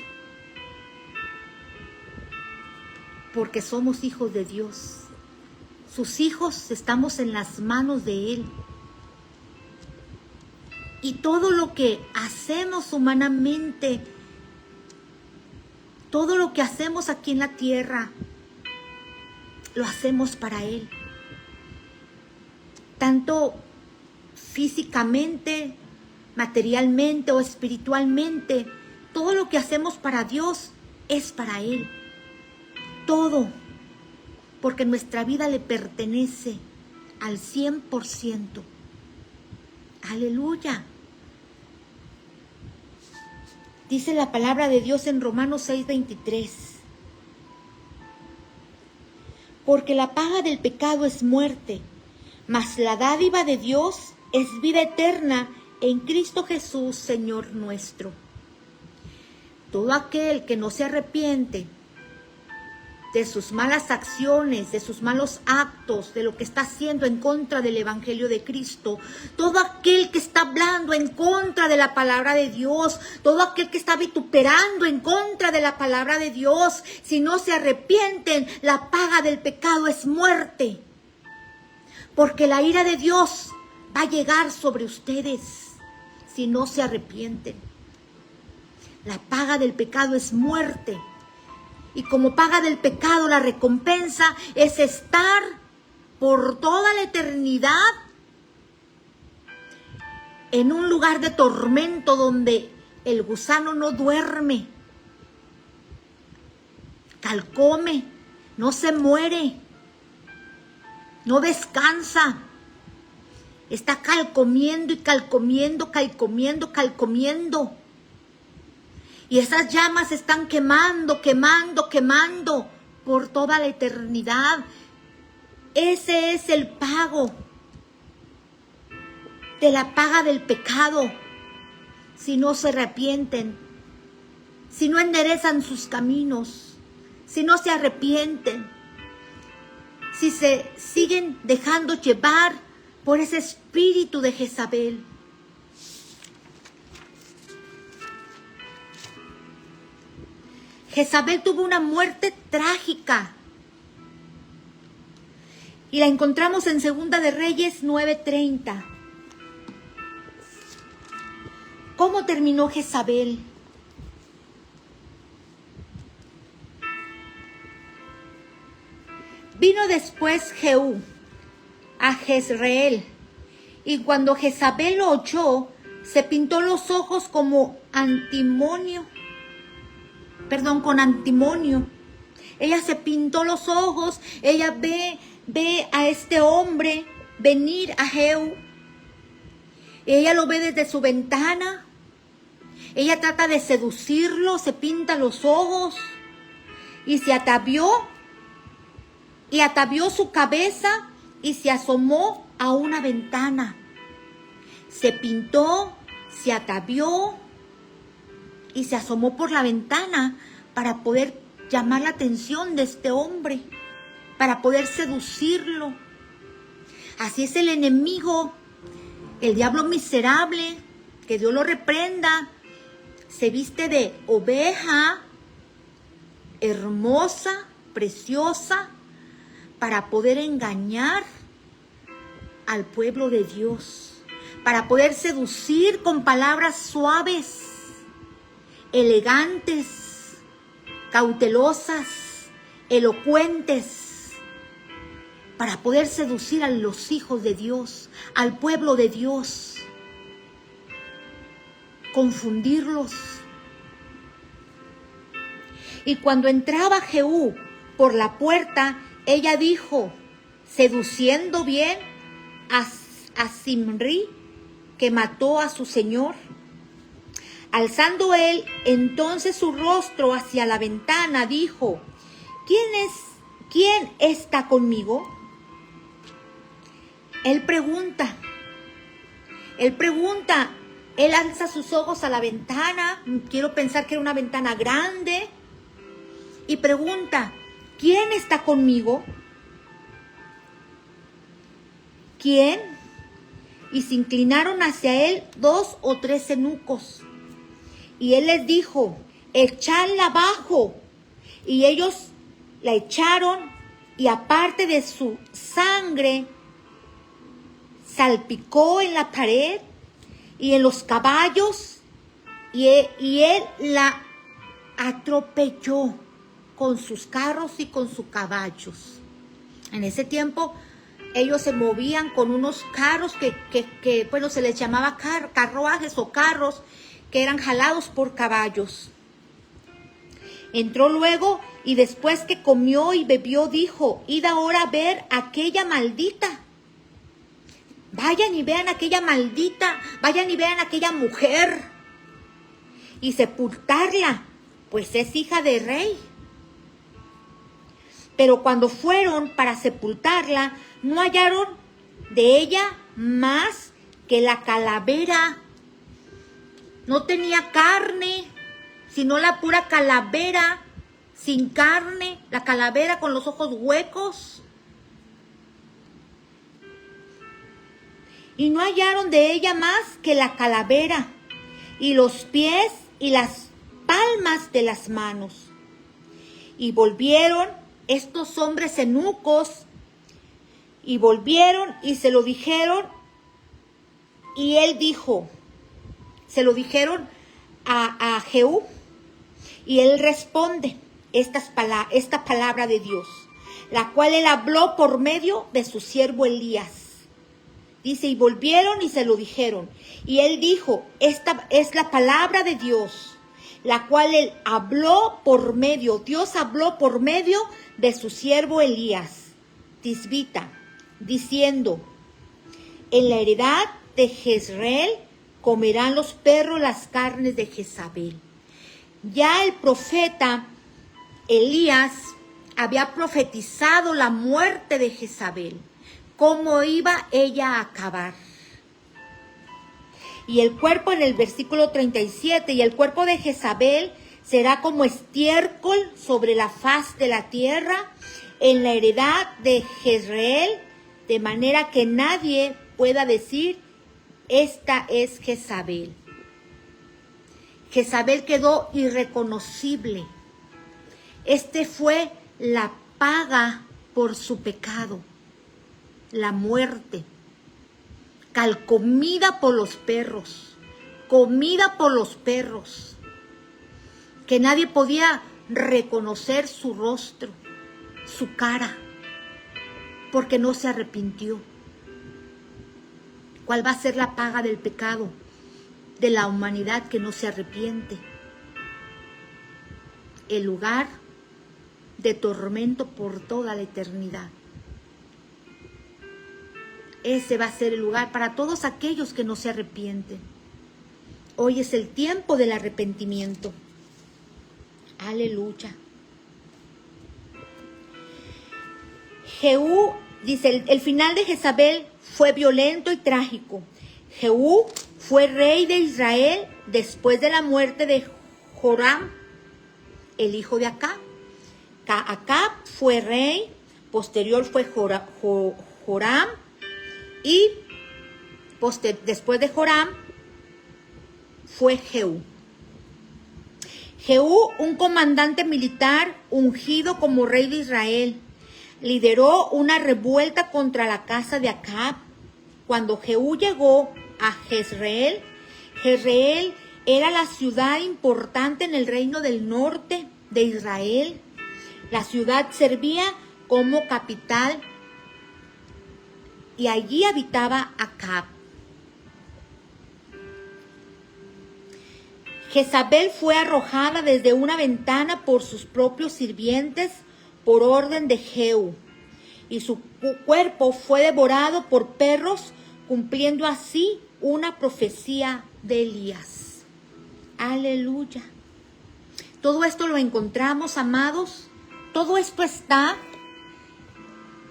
Porque somos hijos de Dios. Sus hijos, estamos en las manos de Él. Y todo lo que hacemos humanamente, todo lo que hacemos aquí en la tierra, lo hacemos para Él. Tanto físicamente, materialmente o espiritualmente, todo lo que hacemos para Dios es para Él. Todo, porque nuestra vida le pertenece. al 100%. Aleluya. Dice la palabra de Dios en Romanos 6:23. Porque la paga del pecado es muerte, mas la dádiva de Dios es vida eterna en Cristo Jesús, Señor nuestro. Todo aquel que no se arrepiente de sus malas acciones, de sus malos actos, de lo que está haciendo en contra del Evangelio de Cristo, todo aquel que está hablando en contra de la palabra de Dios, todo aquel que está vituperando en contra de la palabra de Dios, si no se arrepienten, la paga del pecado es muerte. Porque la ira de Dios va a llegar sobre ustedes si no se arrepienten. La paga del pecado es muerte. Y como paga del pecado, la recompensa es estar por toda la eternidad en un lugar de tormento donde el gusano no duerme, calcome, no se muere, no descansa. Está calcomiendo y calcomiendo. Y esas llamas están quemando por toda la eternidad. Ese es el pago de la paga del pecado. Si no se arrepienten, si no enderezan sus caminos, si no se arrepienten, si se siguen dejando llevar por ese espíritu de Jezabel. Jezabel tuvo una muerte trágica y la encontramos en Segunda de Reyes 9:30. ¿Cómo terminó Jezabel? Vino después Jehú a Jezreel, y cuando Jezabel lo oyó, se pintó los ojos con antimonio. Ella se pintó los ojos, ella ve a este hombre venir a Jehú. Ella lo ve desde su ventana. Ella trata de seducirlo, se pinta los ojos y se atavió su cabeza y se asomó a una ventana. Se pintó, se atavió y se asomó por la ventana para poder llamar la atención de este hombre, para poder seducirlo. Así es el enemigo, el diablo miserable, que Dios lo reprenda. Se viste de oveja, hermosa, preciosa, para poder engañar al pueblo de Dios, para poder seducir con palabras suaves, elegantes, cautelosas, elocuentes, para poder seducir a los hijos de Dios, al pueblo de Dios, confundirlos. Y cuando entraba Jehú por la puerta, ella dijo, seduciendo bien a Zimri, que mató a su señor. Alzando él entonces su rostro hacia la ventana, dijo, ¿quién está conmigo? Él pregunta, él alza sus ojos a la ventana, quiero pensar que era una ventana grande, y pregunta, ¿quién está conmigo? ¿Quién? Y se inclinaron hacia él 2 o 3 eunucos. Y él les dijo, echadla abajo. Y ellos la echaron, y aparte de su sangre, salpicó en la pared y en los caballos, y él la atropelló con sus carros y con sus caballos. En ese tiempo ellos se movían con unos carros que bueno, se les llamaba carruajes o carros, que eran jalados por caballos. Entró luego, y después que comió y bebió, dijo, id ahora a ver a aquella maldita. Vayan y vean a aquella maldita, vayan y vean a aquella mujer y sepultarla, pues es hija de rey. Pero cuando fueron para sepultarla, no hallaron de ella más que la calavera. No tenía carne, sino la pura calavera, sin carne, la calavera con los ojos huecos. Y no hallaron de ella más que la calavera, y los pies y las palmas de las manos. Y volvieron estos hombres eunucos, y volvieron y se lo dijeron, y él dijo, se lo dijeron a Jehú, y él responde esta palabra de Dios, la cual él habló por medio de su siervo Elías. Dice, y volvieron y se lo dijeron, y él dijo, esta es la palabra de Dios, la cual él habló por medio, Dios habló por medio de su siervo Elías, tisbita, diciendo, en la heredad de Jezreel comerán los perros las carnes de Jezabel. Ya el profeta Elías había profetizado la muerte de Jezabel, cómo iba ella a acabar. Y el cuerpo en el versículo 37, y el cuerpo de Jezabel será como estiércol sobre la faz de la tierra en la heredad de Jezreel, de manera que nadie pueda decir, esta es Jezabel. Jezabel quedó irreconocible. Fue la paga por su pecado, la muerte, calcomida por los perros, comida por los perros, que nadie podía reconocer su rostro, su cara, porque no se arrepintió. ¿Cuál va a ser la paga del pecado de la humanidad que no se arrepiente? El lugar de tormento por toda la eternidad. Ese va a ser el lugar para todos aquellos que no se arrepienten. Hoy es el tiempo del arrepentimiento. Aleluya. Jehú, dice, el final de Jezabel fue violento y trágico. Jehú fue rey de Israel después de la muerte de Joram, el hijo de Acab. Acab fue rey, posterior fue Joram, y después de Joram fue Jehú. Jehú, un comandante militar ungido como rey de Israel, lideró una revuelta contra la casa de Acab. Cuando Jehú llegó a Jezreel, Jezreel era la ciudad importante en el reino del norte de Israel. La ciudad servía como capital y allí habitaba Acab. Jezabel fue arrojada desde una ventana por sus propios sirvientes por orden de Jehú, y su cuerpo fue devorado por perros, cumpliendo así una profecía de Elías. Aleluya. Todo esto lo encontramos, amados. Todo esto está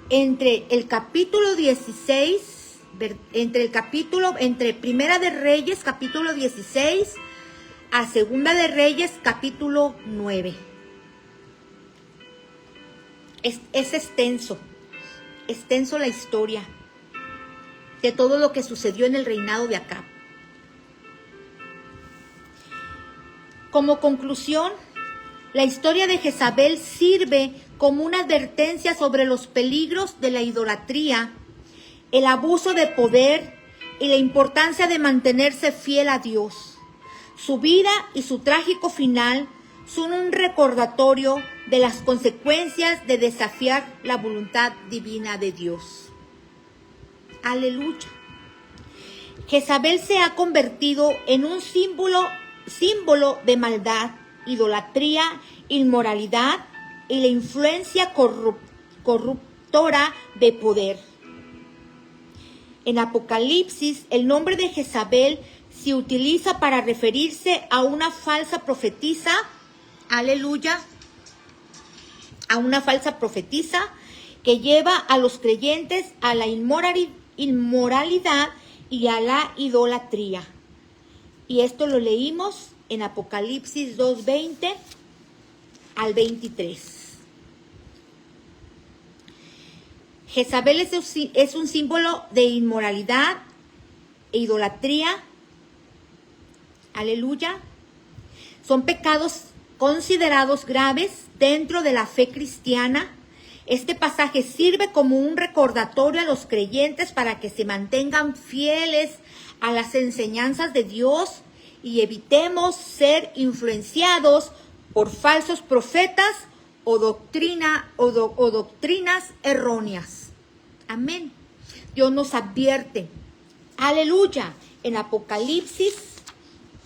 entre el capítulo 16, entre Primera de Reyes, capítulo 16, a Segunda de Reyes, capítulo 9. Es extenso la historia de todo lo que sucedió en el reinado de Acab. Como conclusión, la historia de Jezabel sirve como una advertencia sobre los peligros de la idolatría, el abuso de poder y la importancia de mantenerse fiel a Dios. Su vida y su trágico final son un recordatorio de las consecuencias de desafiar la voluntad divina de Dios. Aleluya. Jezabel se ha convertido en un símbolo de maldad, idolatría, inmoralidad y la influencia corruptora de poder. En Apocalipsis, el nombre de Jezabel se utiliza para referirse a una falsa profetisa, aleluya, a una falsa profetisa que lleva a los creyentes a la inmoralidad y a la idolatría. Y esto lo leímos en Apocalipsis 2:20 al 23. Jezabel es un símbolo de inmoralidad e idolatría. Aleluya. Son pecados considerados graves dentro de la fe cristiana. Este pasaje sirve como un recordatorio a los creyentes para que se mantengan fieles a las enseñanzas de Dios y evitemos ser influenciados por falsos profetas o doctrinas erróneas. Amén. Dios nos advierte. Aleluya. En Apocalipsis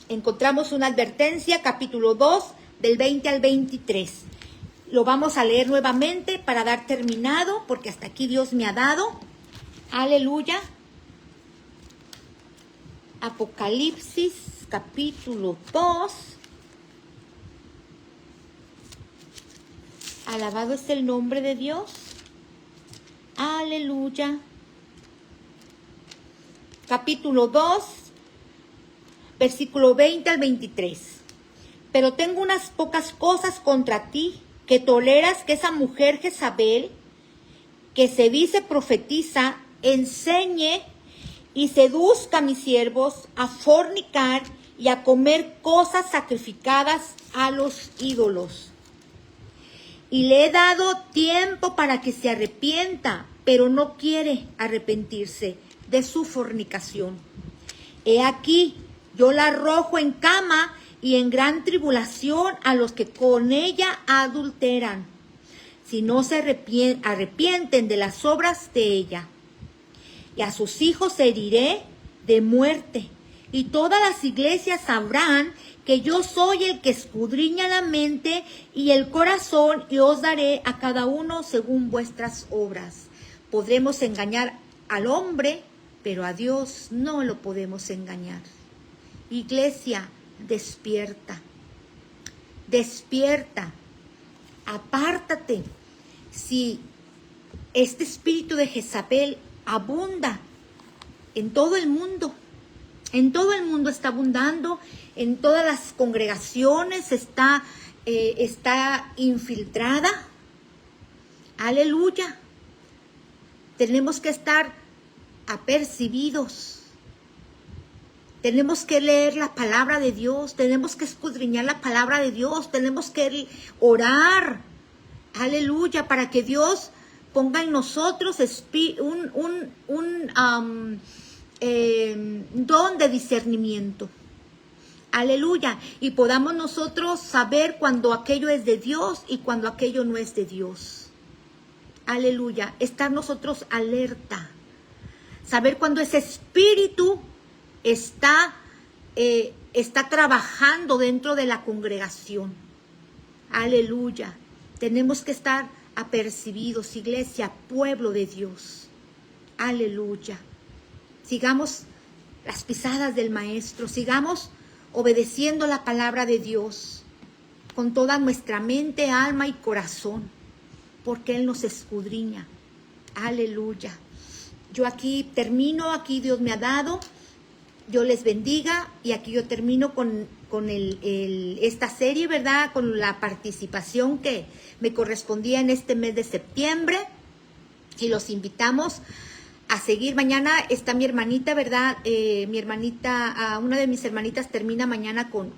encontramos una advertencia, capítulo 2, del 20 al 23. Lo vamos a leer nuevamente para dar terminado, porque hasta aquí Dios me ha dado. Aleluya. Apocalipsis, capítulo 2. Alabado es el nombre de Dios. Aleluya. Capítulo 2, versículo 20 al 23. Pero tengo unas pocas cosas contra ti, que toleras que esa mujer Jezabel, que se dice profetiza, enseñe y seduzca a mis siervos a fornicar y a comer cosas sacrificadas a los ídolos. Y le he dado tiempo para que se arrepienta, pero no quiere arrepentirse de su fornicación. He aquí, yo la arrojo en cama y en gran tribulación a los que con ella adulteran, si no se arrepienten de las obras de ella. Y a sus hijos heriré de muerte, y todas las iglesias sabrán que yo soy el que escudriña la mente y el corazón, y os daré a cada uno según vuestras obras. Podremos engañar al hombre, pero a Dios no lo podemos engañar. Iglesia, despierta, despierta, apártate. Si este espíritu de Jezabel abunda en todo el mundo está abundando, en todas las congregaciones está infiltrada. Aleluya. Tenemos que estar apercibidos. Tenemos que leer la palabra de Dios, tenemos que escudriñar la palabra de Dios, tenemos que orar, aleluya, para que Dios ponga en nosotros un don de discernimiento, aleluya, y podamos nosotros saber cuando aquello es de Dios y cuando aquello no es de Dios, aleluya, estar nosotros alerta, saber cuando ese espíritu está trabajando dentro de la congregación. Aleluya. Tenemos que estar apercibidos, iglesia, pueblo de Dios. Aleluya. Sigamos las pisadas del Maestro, sigamos obedeciendo la palabra de Dios con toda nuestra mente, alma y corazón, porque Él nos escudriña. Aleluya. Yo aquí termino, aquí Dios me ha dado. Dios les bendiga, y aquí yo termino con esta serie, ¿verdad? Con la participación que me correspondía en este mes de septiembre, y los invitamos a seguir. Mañana está mi hermanita, ¿verdad? Mi hermanita, una de mis hermanitas termina mañana con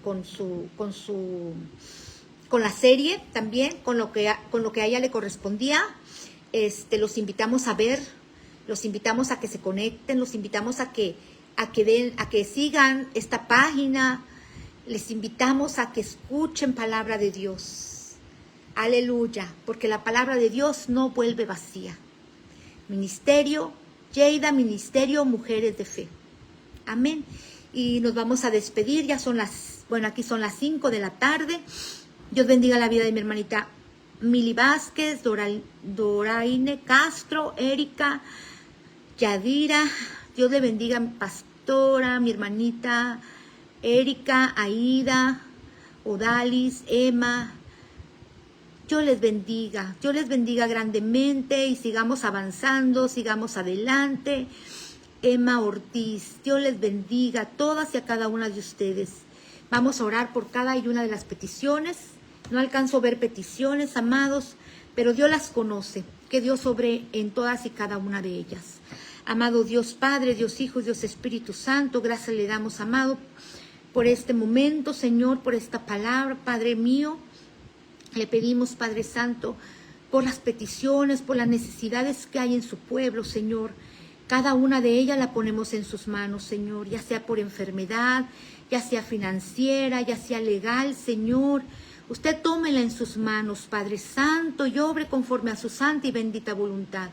la serie también, con lo que a ella le correspondía. Los invitamos a ver, los invitamos a que se conecten, los invitamos a que sigan esta página, les invitamos a que escuchen palabra de Dios. Aleluya, porque la palabra de Dios no vuelve vacía. Ministerio Lleida, Ministerio Mujeres de Fe. Amén. Y nos vamos a despedir, aquí son las 5 de la tarde. Dios bendiga la vida de mi hermanita Mili Vázquez, Doraine Castro, Erika, Yadira, Dios le bendiga a mi pastora, mi hermanita Erika, Aida, Odalis, Emma. Dios les bendiga grandemente y sigamos avanzando, sigamos adelante. Emma Ortiz, Dios les bendiga a todas y a cada una de ustedes. Vamos a orar por cada y una de las peticiones. No alcanzo a ver peticiones, amados, pero Dios las conoce. Que Dios obre en todas y cada una de ellas. Amado Dios Padre, Dios Hijo, Dios Espíritu Santo, gracias le damos, amado, por este momento, Señor, por esta palabra, Padre mío. Le pedimos, Padre Santo, por las peticiones, por las necesidades que hay en su pueblo, Señor. Cada una de ellas la ponemos en sus manos, Señor, ya sea por enfermedad, ya sea financiera, ya sea legal, Señor. Usted tómela en sus manos, Padre Santo, y obre conforme a su santa y bendita voluntad.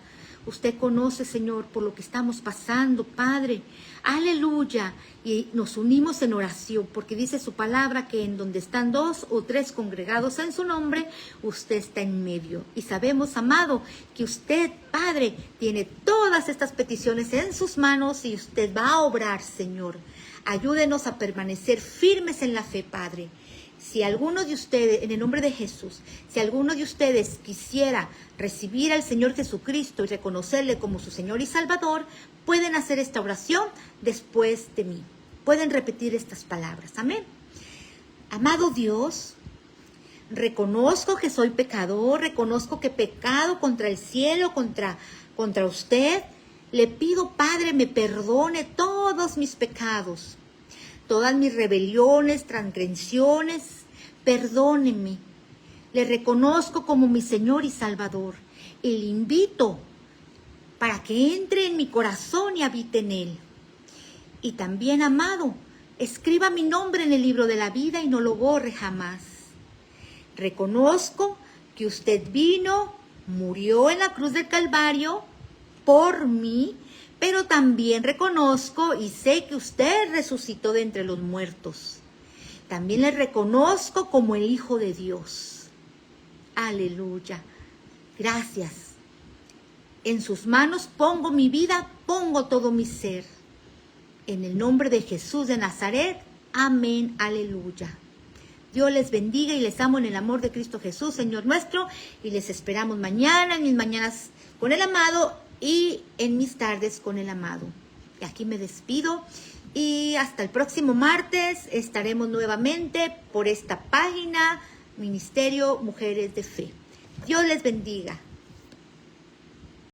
Usted conoce, Señor, por lo que estamos pasando, Padre. Aleluya. Y nos unimos en oración, porque dice su palabra que en donde están 2 o 3 congregados en su nombre, usted está en medio. Y sabemos, amado, que usted, Padre, tiene todas estas peticiones en sus manos y usted va a obrar, Señor. Ayúdenos a permanecer firmes en la fe, Padre. Si alguno de ustedes, en el nombre de Jesús, si alguno de ustedes quisiera recibir al Señor Jesucristo y reconocerle como su Señor y Salvador, pueden hacer esta oración después de mí. Pueden repetir estas palabras. Amén. Amado Dios, reconozco que soy pecador, reconozco que he pecado contra el cielo, contra usted. Le pido, Padre, me perdone todos mis pecados, todas mis rebeliones, transgresiones. Perdóneme. Le reconozco como mi Señor y Salvador. Y le invito para que entre en mi corazón y habite en él. Y también, amado, escriba mi nombre en el libro de la vida y no lo borre jamás. Reconozco que usted vino, murió en la cruz del Calvario por mí, pero también reconozco y sé que usted resucitó de entre los muertos. También le reconozco como el Hijo de Dios. Aleluya. Gracias. En sus manos pongo mi vida, pongo todo mi ser. En el nombre de Jesús de Nazaret. Amén. Aleluya. Dios les bendiga y les amo en el amor de Cristo Jesús, Señor nuestro. Y les esperamos mañana, en mis mañanas con el amado y en mis tardes con el amado. Y aquí me despido. Y hasta el próximo martes estaremos nuevamente por esta página, Ministerio Mujeres de Fe. Dios les bendiga.